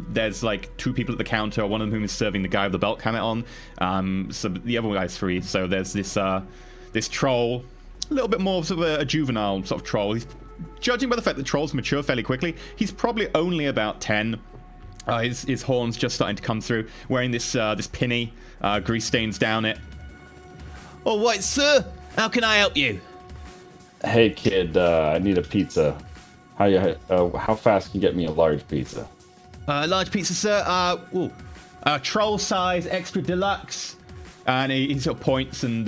There's like 2 people at the counter, one of whom is serving the guy with the belt helmet on. So the other guy's free. So there's this this troll, a little bit more of a juvenile sort of troll. He's, judging by the fact that trolls mature fairly quickly, he's probably only about 10. His horn's just starting to come through, wearing this this pinny, grease stains down it. All right, sir. How can I help you? Hey, kid, I need a pizza. How fast can you get me a large pizza? Large pizza, sir. Troll size, extra deluxe. And he sort of points, and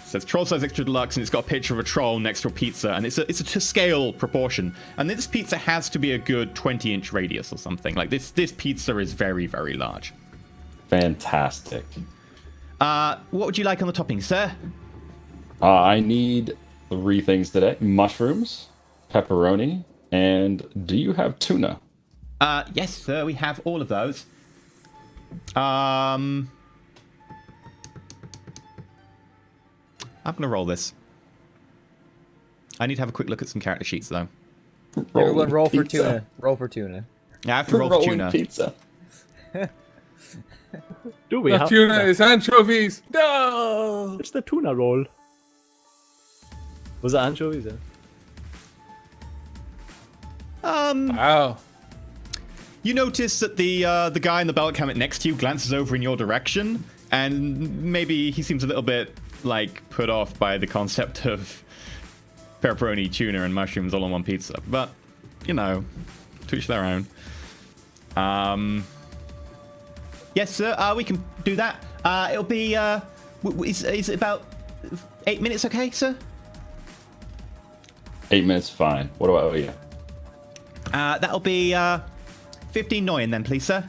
says troll size extra deluxe, and it's got a picture of a troll next to a pizza, and it's a to scale proportion. And this pizza has to be a good 20-inch radius or something. Like this pizza is very, very large. Fantastic. What would you like on the topping, sir? I need 3 things today: mushrooms, pepperoni, and do you have tuna? Yes, sir. We have all of those. I'm going to roll this. I need to have a quick look at some character sheets, though. Everyone roll for tuna. Roll for tuna. Yeah, I have to roll for tuna. Pizza. Do we The have tuna is anchovies. No. It's the tuna roll. Was it anchovies then? Wow. You notice that the guy in the belt helmet next to you glances over in your direction, and maybe he seems a little bit like put off by the concept of pepperoni, tuna, and mushrooms all on one pizza. But you know, to each their own. Yes, sir. We can do that. It'll be. Is it about 8 minutes? Okay, sir. 8 minutes, fine. What do I owe you? That'll be 15 Noyen then, please, sir.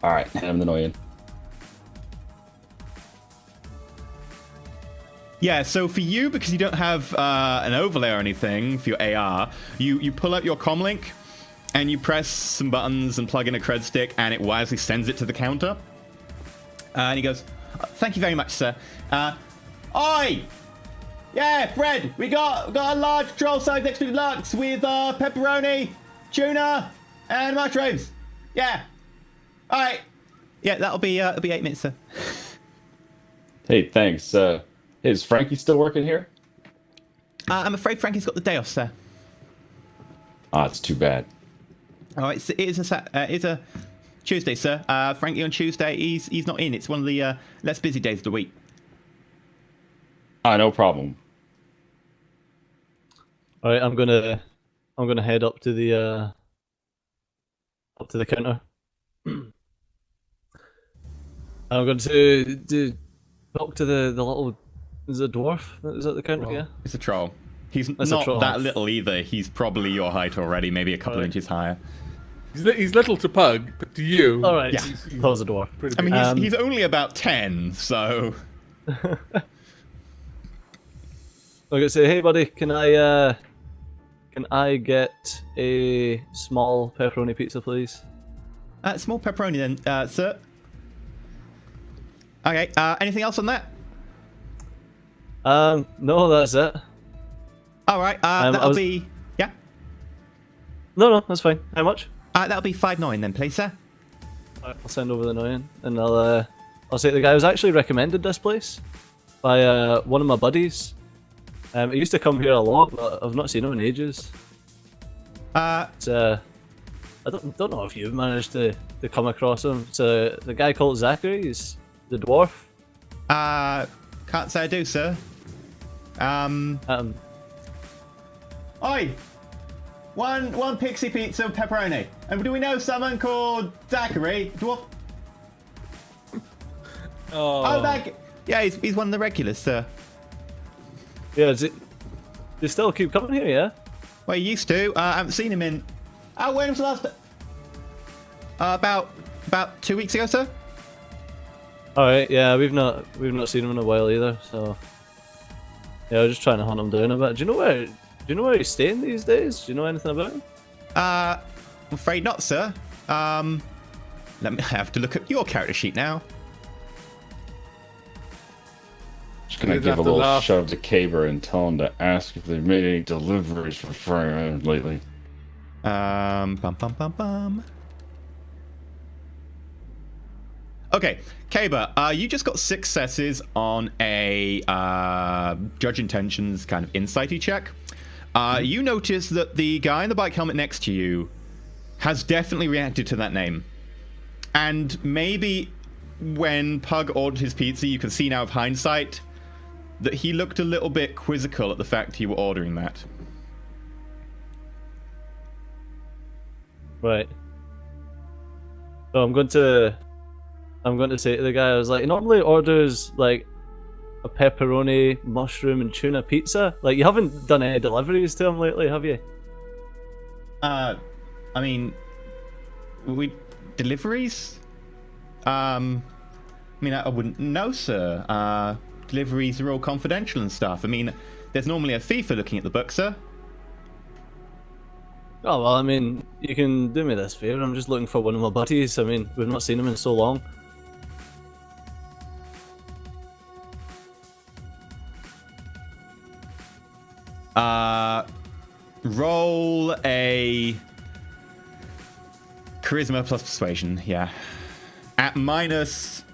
All right, hand him the Noyen. Yeah, so for you, because you don't have an overlay or anything for your AR, you pull up your comlink and you press some buttons and plug in a cred stick, and it wisely sends it to the counter. And he goes, "Thank you very much, sir. Oi! Yeah, Fred, we got a large troll size extra deluxe with pepperoni, tuna, and mushrooms. Yeah. All right. Yeah, it'll be 8 minutes, sir." Hey, thanks. Is Frankie still working here? I'm afraid Frankie's got the day off, sir. Ah, it's too bad. Oh, it is a Tuesday, sir. Frankie on Tuesday, he's not in. It's one of the less busy days of the week. No problem. All right, I'm gonna head up to the counter. I'm going to talk to the little. Is it a dwarf that is at the counter? Yeah, It's a troll. He's It's not a troll. that little either. He's probably your height already, maybe a couple inches higher. He's little to Pug, but to you. all right. Yeah. That was a dwarf. Pretty I big. mean, he's only about 10, so... I'm gonna say, hey buddy, can I get a small pepperoni pizza, please? Small pepperoni then, sir. Okay, anything else on that? No, that's it. Alright, that'll be... Yeah? No, that's fine. How much? That'll be 5.9 then, please, sir. Alright, I'll send over the 9, and I'll say the guy was actually recommended this place by one of my buddies. He used to come here a lot, but I've not seen him in ages. It's, I don't know if you've managed to come across him. It's the guy called Zachary. He's the dwarf. Can't say I do, sir. Oi! One pixie pizza with pepperoni. And do we know someone called Zachary? Dwarf? Oh, that... Yeah, he's one of the regulars, sir. Yeah, they still keep coming here, yeah? Well, he used to. I haven't seen him in... Oh, when was the last... about 2 weeks ago, sir? Alright, yeah, we've not seen him in a while either, so... Yeah, we're just trying to hunt him down a bit. Do you know where he's staying these days? Do you know anything about him? I'm afraid not, sir. Let me have to look at your character sheet now. Just gonna give a little shove to Caber and tell him to ask if they've made any deliveries for Fire Island lately. Okay, Caber, you just got successes on a Judge Intentions kind of insighty check. You notice that the guy in the bike helmet next to you has definitely reacted to that name. And maybe when Pug ordered his pizza, you can see now with hindsight that he looked a little bit quizzical at the fact you were ordering that. Right. So I'm going to say to the guy, I was like, he normally orders like a pepperoni, mushroom, and tuna pizza. Like, you haven't done any deliveries to him lately, have you? I mean, deliveries? I wouldn't know, sir. Deliveries are all confidential and stuff. I mean, there's normally a fee for looking at the book, sir. Oh, well, I mean, you can do me this favour. I'm just looking for one of my buddies. I mean, we've not seen him in so long. Roll a charisma plus persuasion, yeah. At minus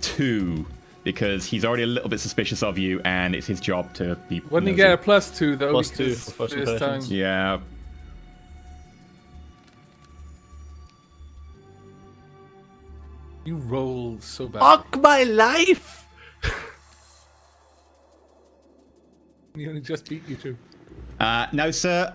2, because he's already a little bit suspicious of you, and it's his job to be. Wouldn't he get a +2 though? +2 for first impressions. Yeah. You roll so bad. Fuck my life! He only just beat you two. No, sir.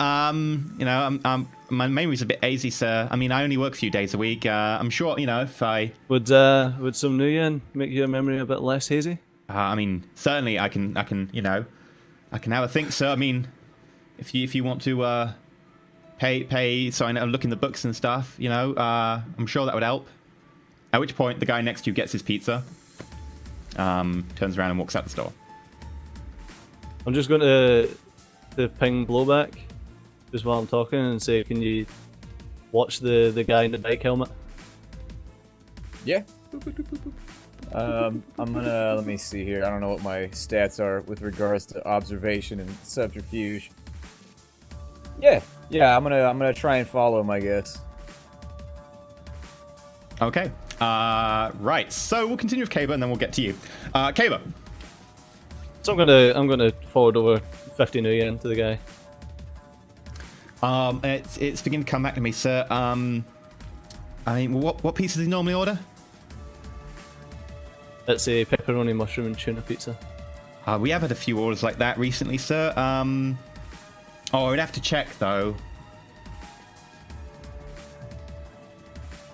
My memory's a bit hazy, sir. I mean, I only work a few days a week. I'm sure, if I would some new yen make your memory a bit less hazy? I mean, certainly I can have a think, sir. I mean, if you want to pay, so I know, look in the books and stuff, I'm sure that would help. At which point, the guy next to you gets his pizza, turns around and walks out the store. I'm just going to ping Blowback just while I'm talking and say, can you watch the guy in the bike helmet? Yeah. I'm gonna, let me see here. I don't know what my stats are with regards to observation and subterfuge. Yeah, I'm gonna try and follow him, I guess. Okay. Right. So we'll continue with Caber, and then we'll get to you. Caber. So I'm gonna forward over 50 new yen to the guy. It's beginning to come back to me, sir. I mean, what pieces do you normally order? It's a pepperoni, mushroom, and tuna pizza. We have had a few orders like that recently, sir. I'd have to check though.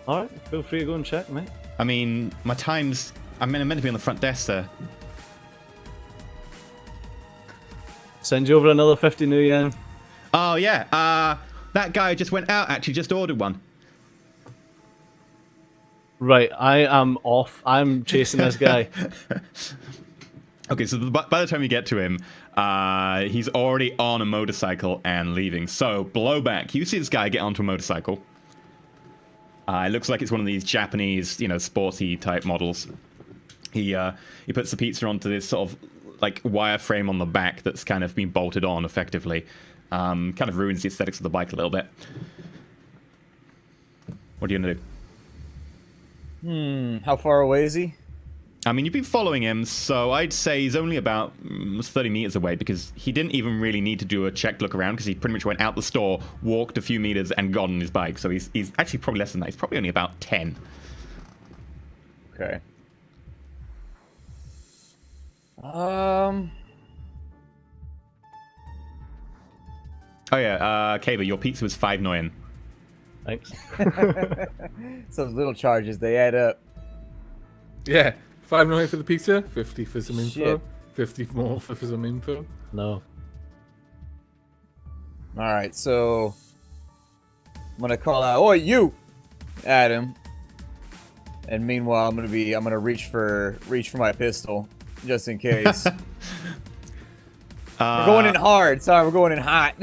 All right, feel free to go and check, mate. I mean, I'm meant to be on the front desk, sir. Send you over another 50 new yen. Oh yeah, that guy just went out. Actually, just ordered one. Right, I am off. I'm chasing this guy. Okay, so by the time you get to him, he's already on a motorcycle and leaving. So, Blowback, you see this guy get onto a motorcycle. It looks like it's one of these Japanese, sporty type models. He puts the pizza onto this sort of like wireframe on the back that's kind of been bolted on effectively. Kind of ruins the aesthetics of the bike a little bit. What are you gonna do? How far away is he? I mean, you've been following him, so I'd say he's only about 30 meters away, because he didn't even really need to do a check look around, because he pretty much went out the store, walked a few meters, and got on his bike. So he's actually probably less than that. He's probably only about 10. Okay. Oh yeah, Kaber, your pizza was 5 Noyen. Thanks. Some little charges, they add up. Yeah, 5 million for the pizza, 50 for some info, Shit. 50 more for some info. No. Alright, so I'm gonna call out, "Oi, you!" at him. And meanwhile, I'm gonna reach for my pistol, just in case. We're going in hard. Sorry, we're going in hot.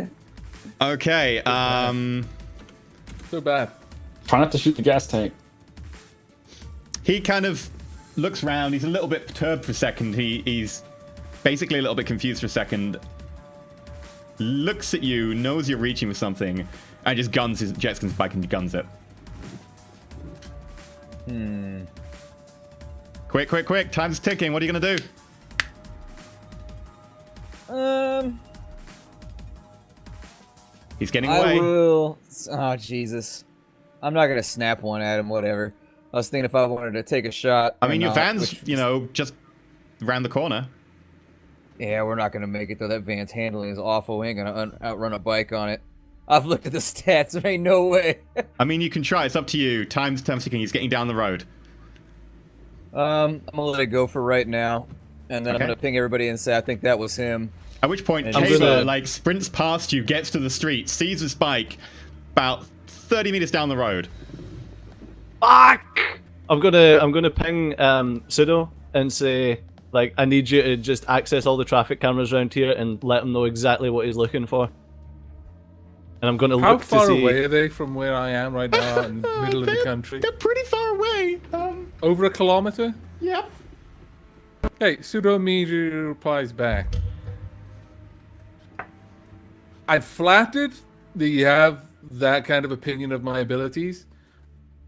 Okay, So bad. Try not to shoot the gas tank. he kind of looks around. He's a little bit perturbed for a second. He's basically a little bit confused for a second. Looks at you, knows you're reaching with something, and just guns his Jetskin's bike and guns it. Quick, quick, quick. Time's ticking. What are you going to do? He's getting away. I will. Oh, Jesus. I'm not gonna snap one at him, whatever. I was thinking if I wanted to take a shot. I or mean, your not, van's, which- you know, just around the corner. Yeah, we're not gonna make it though. That van's handling is awful. We ain't gonna outrun a bike on it. I've looked at the stats. There ain't no way. I mean, you can try. It's up to you. Time's ticking. He's getting down the road. I'm gonna let it go for right now, and then Okay. I'm gonna ping everybody and say I think that was him. At which point, I'm Taylor, gonna- like, sprints past you, gets to the street, sees his bike about 30 meters down the road. Fuck! I'm gonna ping Pseudo and say, like, I need you to just access all the traffic cameras around here and let him know exactly what he's looking for. And I'm gonna How look far to see. away are they from where I am right now in the middle of the country? They're pretty far away. Over a kilometer? Yep. Hey, Pseudo immediately replies back. I'm flattered that you have that kind of opinion of my abilities,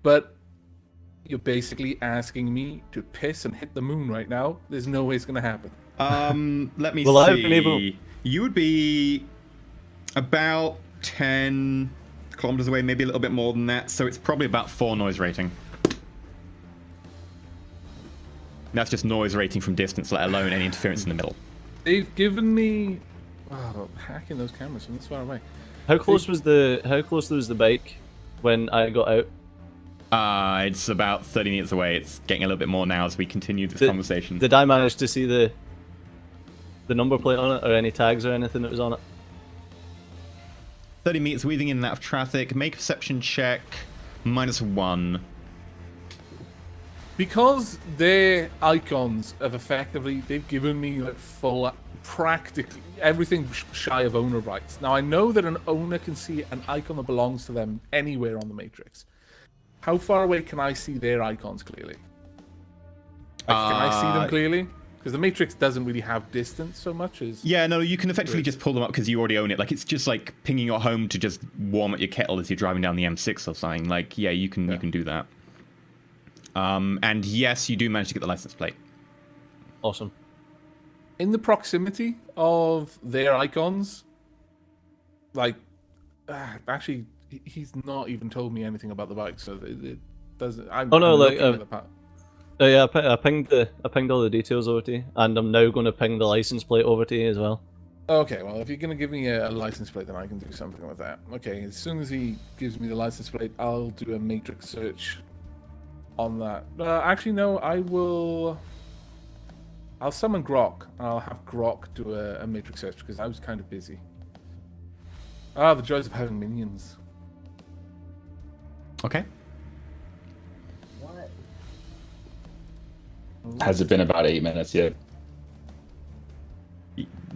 but you're basically asking me to piss and hit the moon right now. There's no way it's gonna happen. Let me Well, see. I've been able- You would be about 10 kilometers away, maybe a little bit more than that, so it's probably about 4 noise rating. That's just noise rating from distance, let alone any interference in the middle. They've given me hacking those cameras from this far away. How close was the bike when I got out? It's about 30 meters away. It's getting a little bit more now as we continue this conversation. Did I manage to see the number plate on it, or any tags or anything that was on it? 30 meters weaving in and out of traffic. Make a perception check. -1. Because their icons have effectively, they've given me like full, practically everything shy of owner rights. Now I know that an owner can see an icon that belongs to them anywhere on the Matrix. How far away can I see their icons clearly? Like, can I see them clearly? Because the Matrix doesn't really have distance so much as... Yeah, no, you can effectively just pull them up because you already own it. Like, it's just like pinging your home to just warm up your kettle as you're driving down the M6 or something. Like, yeah, you can do that. And yes, you do manage to get the license plate. Awesome. In the proximity of their icons, like, actually, he's not even told me anything about the bike, so it doesn't... I'm looking at the part. Yeah, I pinged all the details over to you, and I'm now going to ping the license plate over to you as well. Okay, well, if you're going to give me a license plate, then I can do something with that. Okay, as soon as he gives me the license plate, I'll do a matrix search on that. Actually, no, I'll summon Grok. I'll have Grok do a matrix search, because I was kind of busy. Ah, the joys of having minions. Okay. Has it been about 8 minutes yet?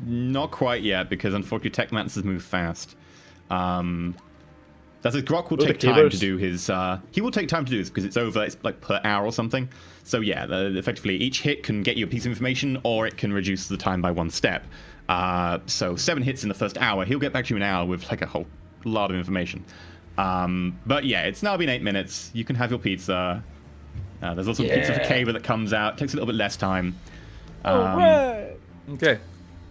Not quite yet, because unfortunately Techmancer's move fast. That's Grok will take time to do his... he will take time to do this, because it's over, it's like per hour or something. So yeah, effectively each hit can get you a piece of information, or it can reduce the time by 1 step. So 7 hits in the first hour, he'll get back to you in an hour with like a whole lot of information. But yeah, it's now been 8 minutes. You can have your pizza. There's also pizza for Caber that comes out. It takes a little bit less time. Okay.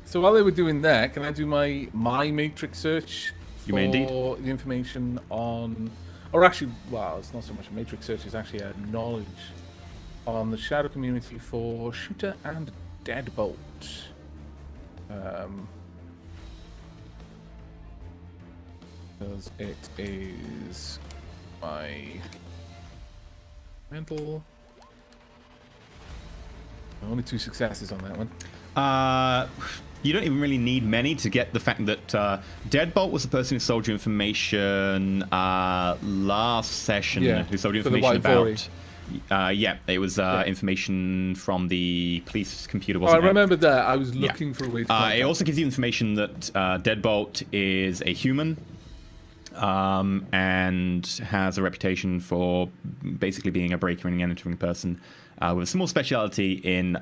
So while they were doing that, can I do my matrix search You may indeed. for the information on... Or actually, well, it's not so much a matrix search, it's actually a knowledge on the Shadow community for Shooter and Deadbolt. Because it is my mental... Only 2 successes on that one. You don't even really need many to get the fact that Deadbolt was the person who sold you information last session. Who sold you information about... yeah, it was information from the police computer, wasn't it? I remember that. I was looking for a way to it also gives you information that Deadbolt is a human and has a reputation for basically being a breaker and entering person with a small speciality in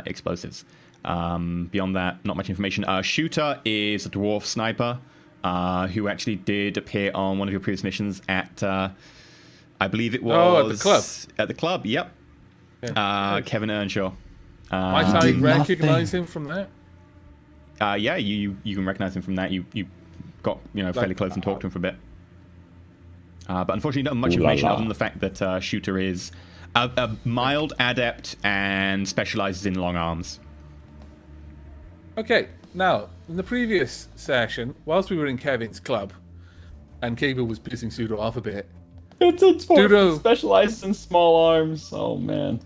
explosives. Beyond that, not much information. Shooter is a dwarf sniper who actually did appear on one of your previous missions at... I believe it was... at the club. At the club, yep. Yeah. Kevin Earnshaw. Might I recognize him from that? Yeah, you can recognize him from that. You got fairly close and talked to him for a bit. But unfortunately, not much information other than the fact that Shooter is a mild adept and specializes in long arms. Okay, now, in the previous session, whilst we were in Kevin's club, and Cable was pissing Pseudo off a bit, It's a dwarf that specializes in small arms. Oh, man.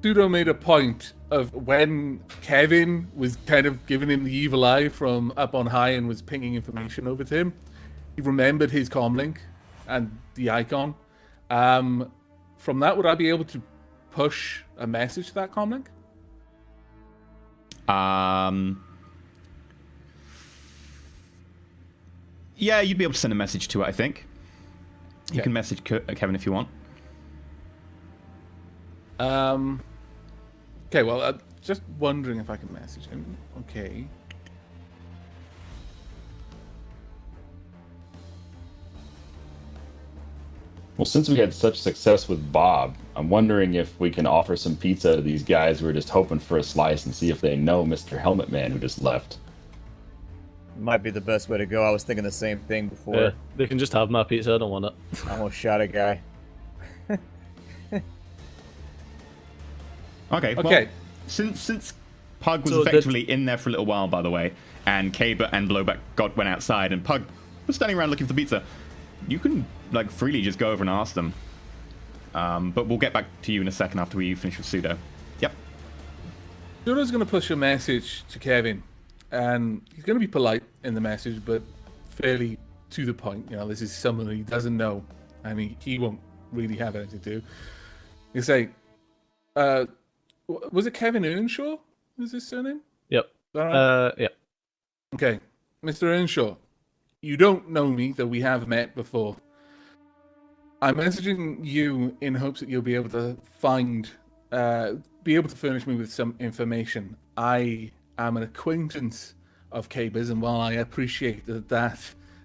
Pseudo made a point of when Kevin was kind of giving him the evil eye from up on high and was pinging information over to him, he remembered his comlink and the icon. From that, would I be able to push a message to that comlink? Yeah, you'd be able to send a message to it, I think. You can message Kevin if you want. Okay, well, just wondering if I can message him. Okay. Well, since we had such success with Bob, I'm wondering if we can offer some pizza to these guys who are just hoping for a slice and see if they know Mr. Helmet Man who just left. Might be the best way to go. I was thinking the same thing before. Yeah, they can just have my pizza. I don't want it. I almost shot a guy. Okay. Well, since Pug was effectively in there for a little while, by the way, and Caber and Blowback went outside, and Pug was standing around looking for the pizza, you can freely just go over and ask them. But we'll get back to you in a second after we finish with Pseudo. Yep. Pseudo's going to push a message to Kevin. And he's going to be polite in the message, but fairly to the point. This is someone he doesn't know. I mean, he won't really have anything to do. You say, was it Kevin Earnshaw? Is his surname? Yep. Right? Yep. Okay. Mr. Earnshaw, you don't know me, though we have met before. I'm messaging you in hopes that you'll be able to furnish me with some information. I'm an acquaintance of Caber's, and while I appreciate that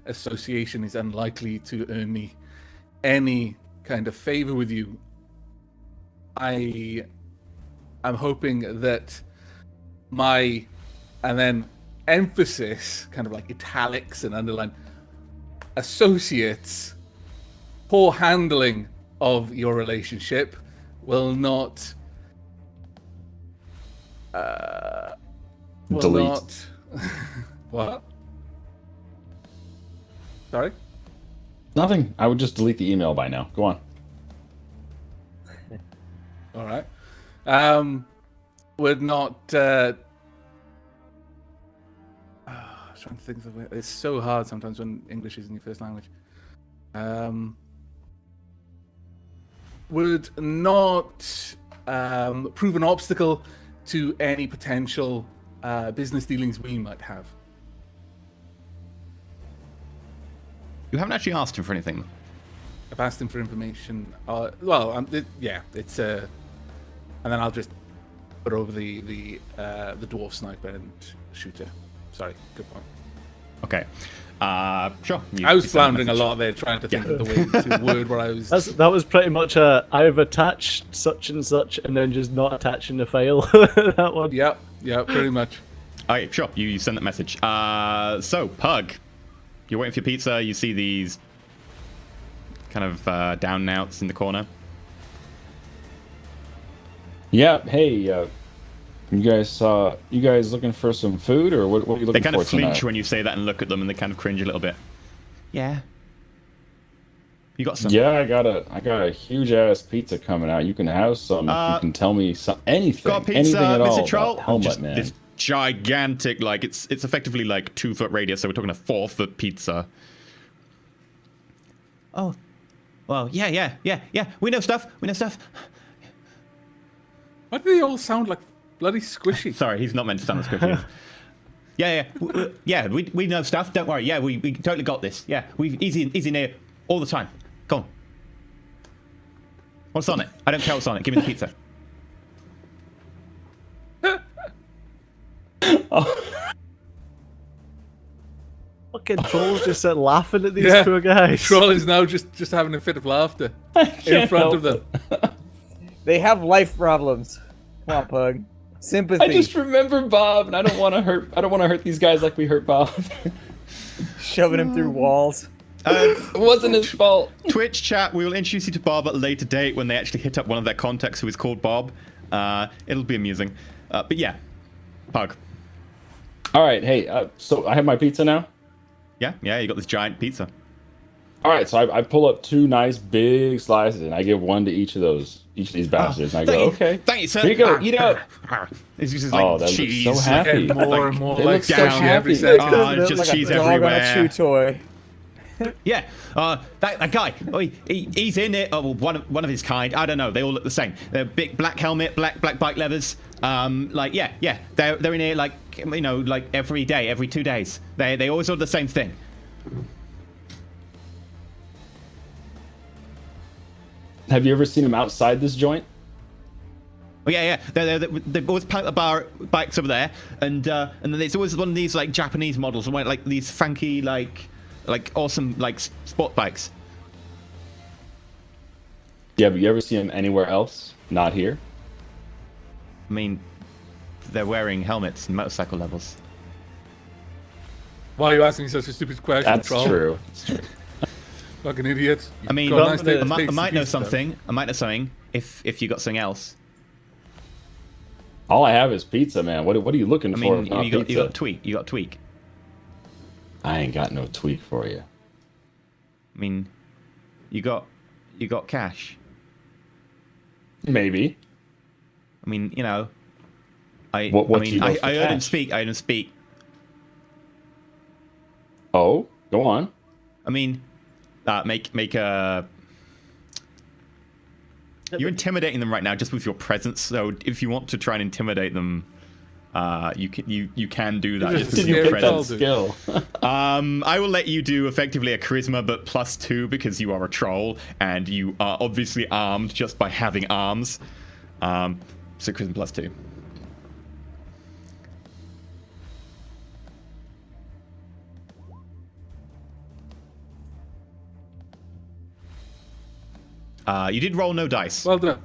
association is unlikely to earn me any kind of favor with you, I am hoping that my, and then emphasis, kind of like italics and underline, associates' poor handling of your relationship will not... delete. What? Sorry? Nothing. I would just delete the email by now. Go on. All right. Would not... I was trying to think of the way... It's so hard sometimes when English isn't your first language. Would not prove an obstacle to any potential business dealings we might have. You haven't actually asked him for anything. I've asked him for information. It's and then I'll just put over the dwarf sniper and Shooter. Sorry, good point. Okay. Sure. I was floundering a lot there, trying to think of the way to word what I was. That was pretty much I've attached such and such, and then just not attaching the file. That one. Yep, pretty much. Okay, sure. You send that message. So, Pug, you're waiting for your pizza. You see these kind of down and outs in the corner. Yeah. Hey, you guys looking for some food, or what are you looking for? They kind of flinch tonight? when you say that and look at them, and they kind of cringe a little bit. Yeah. You got some? Yeah, I got a huge ass pizza coming out. You can have some if you can tell me anything, Got pizza, anything at all Mr. Troll? about Helmet Just Man. this gigantic, like it's effectively like 2-foot radius, so we're talking a 4-foot pizza. Oh, well, yeah. We know stuff. Why do they all sound like bloody squishy? Sorry, he's not meant to sound as squishy. Yeah. We know stuff. Don't worry. Yeah, we totally got this. Yeah, we easy near all the time. Go on. What's on it? I don't care what's on it. Give me the pizza. Fucking trolls just sit laughing at these poor guys. Troll is now just having a fit of laughter in front of them. They have life problems. Come on, Pug. Sympathy. I just remember Bob, and I don't want to hurt these guys like we hurt Bob. Shoving him through walls. It wasn't his fault. Twitch chat, we will introduce you to Bob at a later date when they actually hit up one of their contacts who is called Bob. It'll be amusing. But yeah, Pug. All right, hey, so I have my pizza now? Yeah, you got this giant pizza. All right, so I pull up 2 nice big slices, and I give one to each of these bastards. And I go, okay. Thank you, sir. Here you go, eat up. It's just like Oh, that cheese. looks so happy. More and more They like look so squishy every happy. second. Oh, it's just like cheese a dog everywhere. on a chew toy. Yeah, that guy. Oh, he's in it. Oh, well, one of his kind. I don't know. They all look the same. They're big black helmet, black bike leathers. Like yeah. They're in here like like every day, every 2 days. They always order the same thing. Have you ever seen them outside this joint? Oh yeah. They always park the bikes over there, and then there's always one of these like Japanese models, like these funky like awesome like sport bikes. Yeah, but you ever see them anywhere else? Not here. I mean, they're wearing helmets and motorcycle levels. Why are you asking me such a stupid question, That's Troll? true. That's true. Fucking idiot. I mean, Got a nice day I to might taste know the pizza. something. I might know something if you got something else. All I have is pizza, man. What are you looking I for? mean, if not you got pizza? tweak. You got tweak. I ain't got no tweak for you. I mean, you got cash. Maybe. I mean, I What do you know for I heard him cash? speak. I heard him speak. Oh, go on. I mean, make a. You're intimidating them right now just with your presence. So if you want to try and intimidate them, you can do that. Just Just with scare your the presence. child. Skill. I will let you do effectively a charisma, but +2 because you are a troll and you are obviously armed just by having arms. So charisma +2. You did roll no dice. Well done.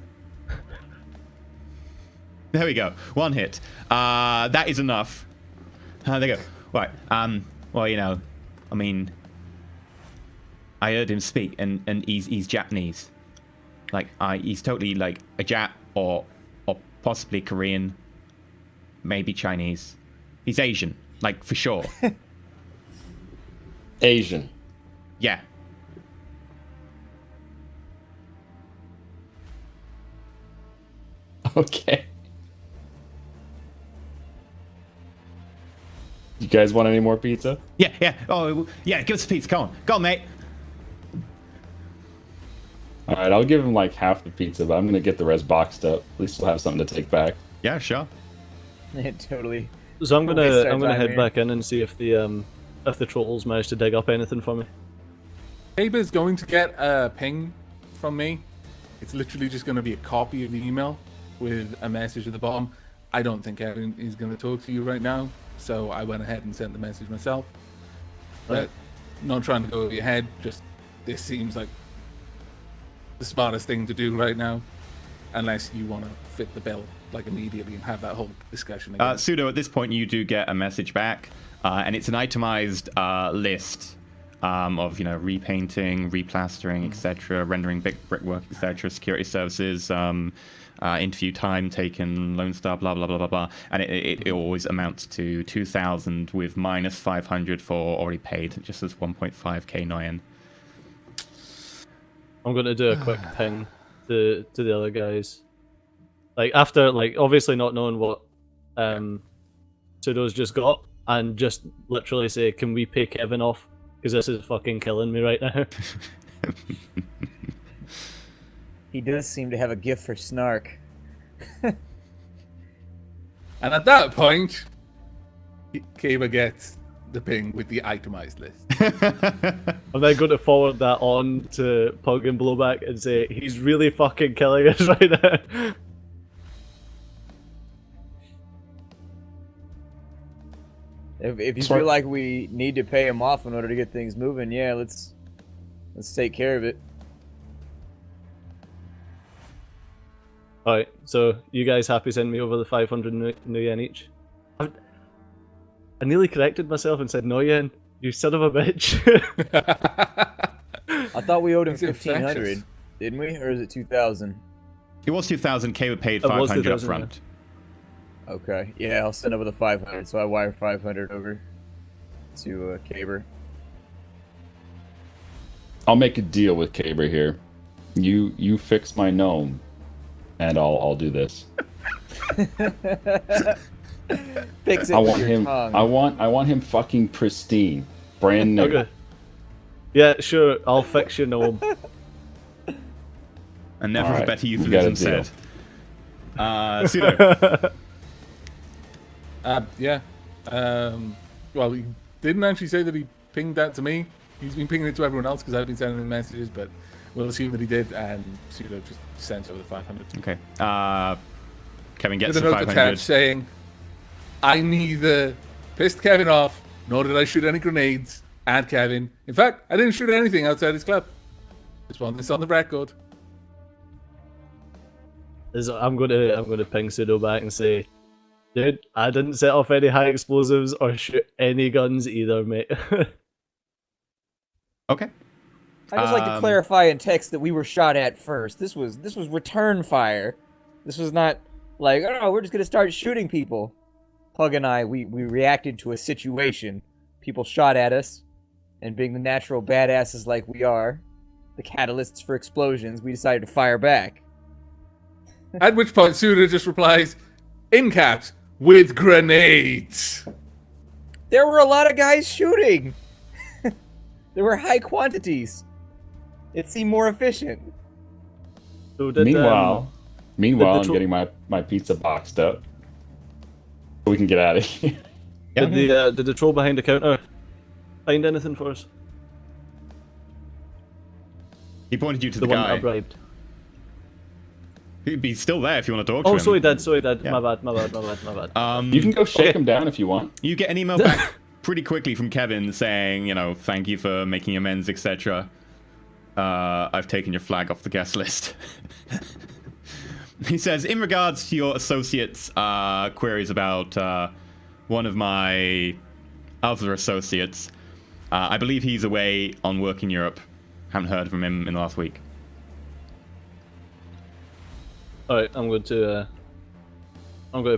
There we go. 1 hit. That is enough. There you go. Right. Well, I mean, I heard him speak, and he's Japanese. Like, he's totally like a Jap or possibly Korean, maybe Chinese. He's Asian, like for sure. Asian. Yeah. Okay. You guys want any more pizza? Yeah. Oh, yeah. Give us a pizza. Go on, mate. All right, I'll give him like half the pizza, but I'm gonna get the rest boxed up. At least we'll have something to take back. Yeah, sure. Totally. So I'm Waste our gonna time head here. back in and see if the trolls managed to dig up anything for me. Abe's going to get a ping from me. It's literally just going to be a copy of the email with a message at the bottom. I don't think Evan is going to talk to you right now, so I went ahead and sent the message myself. But not trying to go over your head. Just this seems like the smartest thing to do right now, unless you want to fit the bill like immediately and have that whole discussion again. Pseudo, at this point you do get a message back, and it's an itemized list of repainting, replastering, etc., rendering brickwork, etc., security services, interview time taken, Lone Star, blah blah blah blah blah, and it always amounts to 2,000 with minus 500 for already paid, just as 1.5k Noyen. I'm going to do a quick ping to the other guys. Like, after, like, obviously not knowing what Pseudo's just got, and just literally say, can we pay Kevin off? Because this is fucking killing me right now. He does seem to have a gift for snark. And at that point, Kaba gets the ping with the itemized list. I'm then going to forward that on to Pug and Blowback and say, he's really fucking killing us right now. If you feel like we need to pay him off in order to get things moving, yeah, let's take care of it. Alright, so you guys happy sending me over the 500 new yen each? I nearly corrected myself and said no yen. You son of a bitch. I thought we owed him He's infectious. 1,500, didn't we? Or is it 2,000? It was 2,000. Kaba paid It was 500 up 2,000, front. Okay, yeah, I'll send over the 500, so I wire 500 over to Caber. I'll make a deal with Caber here. You fix my gnome, and I'll do this. Fix it I with want your him. tongue. I want him fucking pristine, brand new. Okay. Yeah, sure, I'll fix your gnome. And never All a right, better we got a euphemism deal. said. Pseudo. Yeah. Well, he didn't actually say that he pinged that to me. He's been pinging it to everyone else because I've been sending him messages, but we'll assume that he did, and Pseudo just sent over the 500. Okay. Kevin gets With the a note 500. attached saying, I neither pissed Kevin off, nor did I shoot any grenades at Kevin. In fact, I didn't shoot anything outside his club. Just want this on the record. I'm gonna ping Pseudo back and say, dude, I didn't set off any high explosives or shoot any guns either, mate. Okay. I just like to clarify in text that we were shot at first. This was return fire. This was not like, oh, we're just gonna start shooting people. Pug and I, we reacted to a situation. People shot at us, and being the natural badasses like we are, the catalysts for explosions, we decided to fire back. At which point, Pseudo just replies, in caps, with grenades. There were a lot of guys shooting. There were high quantities. It seemed more efficient. So did, Meanwhile, the I'm tro- getting my pizza boxed up, so we can get out of here. did the troll behind the counter find anything for us? He pointed you to The the one that I guy. bribed. He'd be still there if you want to talk to Oh, him. so he did. Yeah. My bad. You can go shake Okay. him down if you want. You get an email back pretty quickly from Kevin saying, thank you for making amends, etc. I've taken your flag off the guest list. He says, in regards to your associates' queries about one of my other associates, I believe he's away on work in Europe. Haven't heard from him in the last week. Alright, I'm going to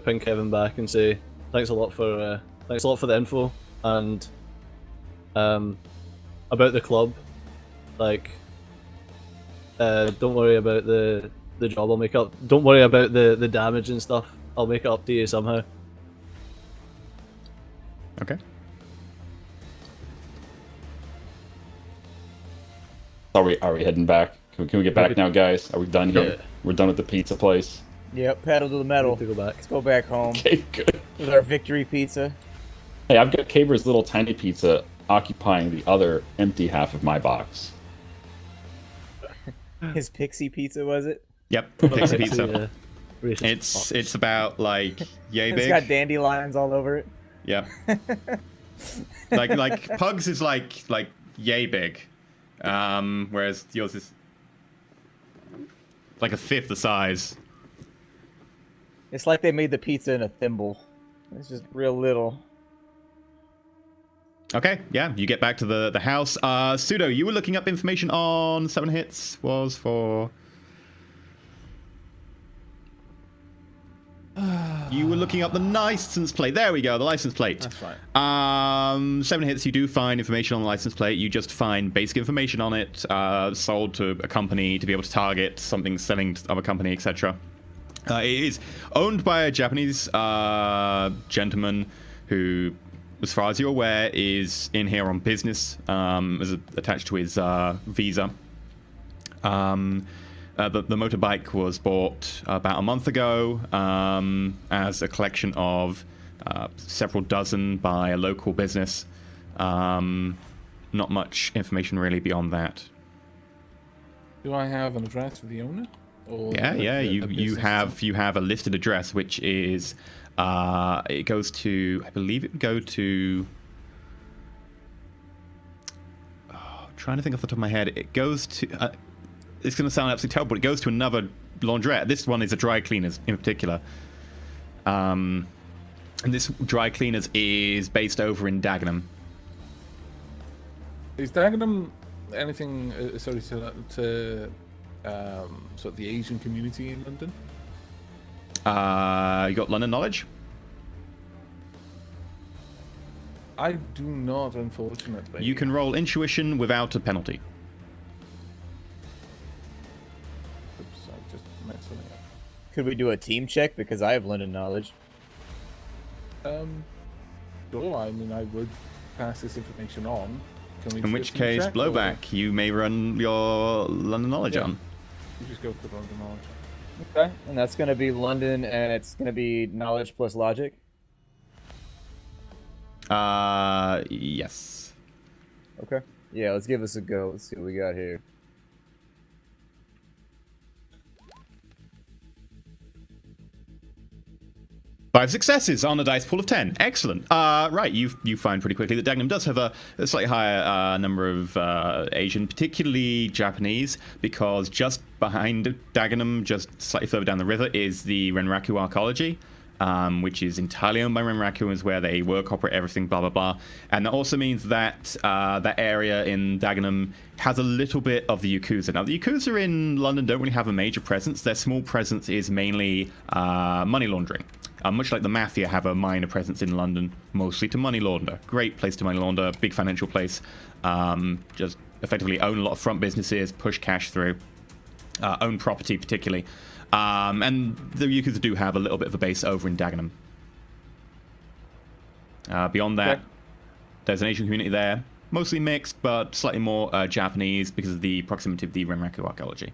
ping Kevin back and say thanks a lot for the info, and about the club, like don't worry about the job, I'll make up. Don't worry about the damage and stuff. I'll make it up to you somehow. Okay. Are we heading back? Can we get back now, guys? Are we done here? Yeah. We're done with the pizza place. Yep, pedal to the metal. To go back. Let's go back home Okay, good. with our victory pizza. Hey, I've got Caber's little tiny pizza occupying the other empty half of my box. His pixie pizza, was it? Yep. Pixie pizza. Yeah. Racist fuck. It's about like yay It's big. got dandelions all over it. Yep. like Pugs is like yay big, whereas yours is like a fifth the size. It's like they made the pizza in a thimble. It's just real little. Okay, yeah, you get back to the house. Pseudo, you were looking up information on 7 Hits was for... You were looking up the license plate. There we go, the license plate. That's right. 7 Hits, you do find information on the license plate. You just find basic information on it, sold to a company to be able to target something selling to other company, etc. It is owned by a Japanese gentleman who, as far as you're aware, is in here on business, is attached to his visa. The motorbike was bought about a month ago as a collection of several dozen by a local business. Not much information really beyond that. Do I have an address for the owner? Or Yeah. You have a listed address, which is it goes to, I believe it would go to. Trying to think off the top of my head, it goes to. It's going to sound absolutely terrible, but it goes to another laundrette. This one is a dry cleaners in particular. And this dry cleaners is based over in Dagenham. Is Dagenham anything associated to sort of the Asian community in London? You got London knowledge? I do not, unfortunately. You can roll intuition without a penalty. Oops, I just messed something up. Could we do a team check? Because I have London knowledge. Sure, I mean, I would pass this information on. Can we In do a which team case, check, blowback, you may run your London knowledge on. You just go for the London knowledge. Okay. And that's going to be London, and it's going to be knowledge plus logic. Yes. Okay. Yeah, let's give this a go. Let's see what we got here. Five successes on a dice pool of 10. Excellent. Right, you find pretty quickly that Dagenham does have a slightly higher number of Asian, particularly Japanese, because just behind Dagenham, just slightly further down the river, is the Renraku Archaeology, which is entirely owned by Renraku and is where they work, operate everything, blah, blah, blah. And that also means that that area in Dagenham has a little bit of the Yakuza. Now, the Yakuza in London don't really have a major presence. Their small presence is mainly money laundering. Much like the Mafia have a minor presence in London, mostly to money launder. Great place to money launder, big financial place. Just effectively own a lot of front businesses, push cash through, own property particularly. And the Yakuza do have a little bit of a base over in Dagenham. Beyond that, there's an Asian community there, mostly mixed, but slightly more Japanese because of the proximity of the Renraku Archaeology.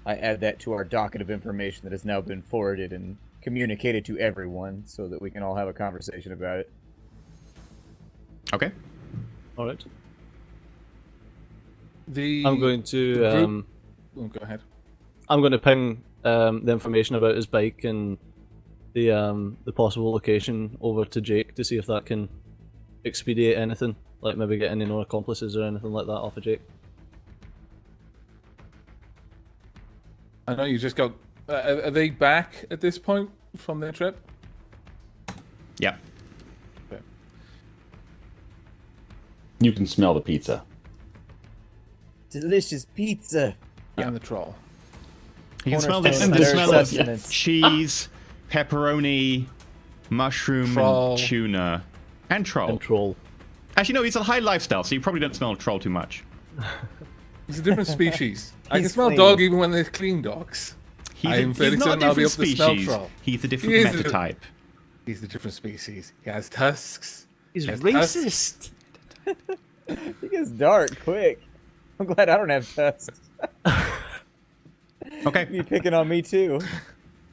I add that to our docket of information that has now been forwarded and communicated to everyone so that we can all have a conversation about it. Okay. All right. I'm going to. Oh, go ahead. I'm going to ping the information about his bike and the possible location over to Jake to see if that can expedite anything, like maybe get any more accomplices or anything like that off of Jake. I know you just got. Are they back at this point from their trip? Yeah. Okay. You can smell the pizza. Delicious pizza. And the troll. You can smell Cornerstone this. of The their smell of sustenance. cheese, pepperoni, mushroom, Troll. and tuna, and troll. And troll. Actually, no, he's a high lifestyle, so you probably don't smell troll too much. It's a different species. I can He's smell clean. dog even when they're clean dogs. He's, I am he's fairly not a certain I'll be different able to smell species. troll. He's a different He is metatype. He's a different species. He has tusks. He's Yes, racist. It gets dark quick. I'm glad I don't have tusks. Okay. You picking on me too.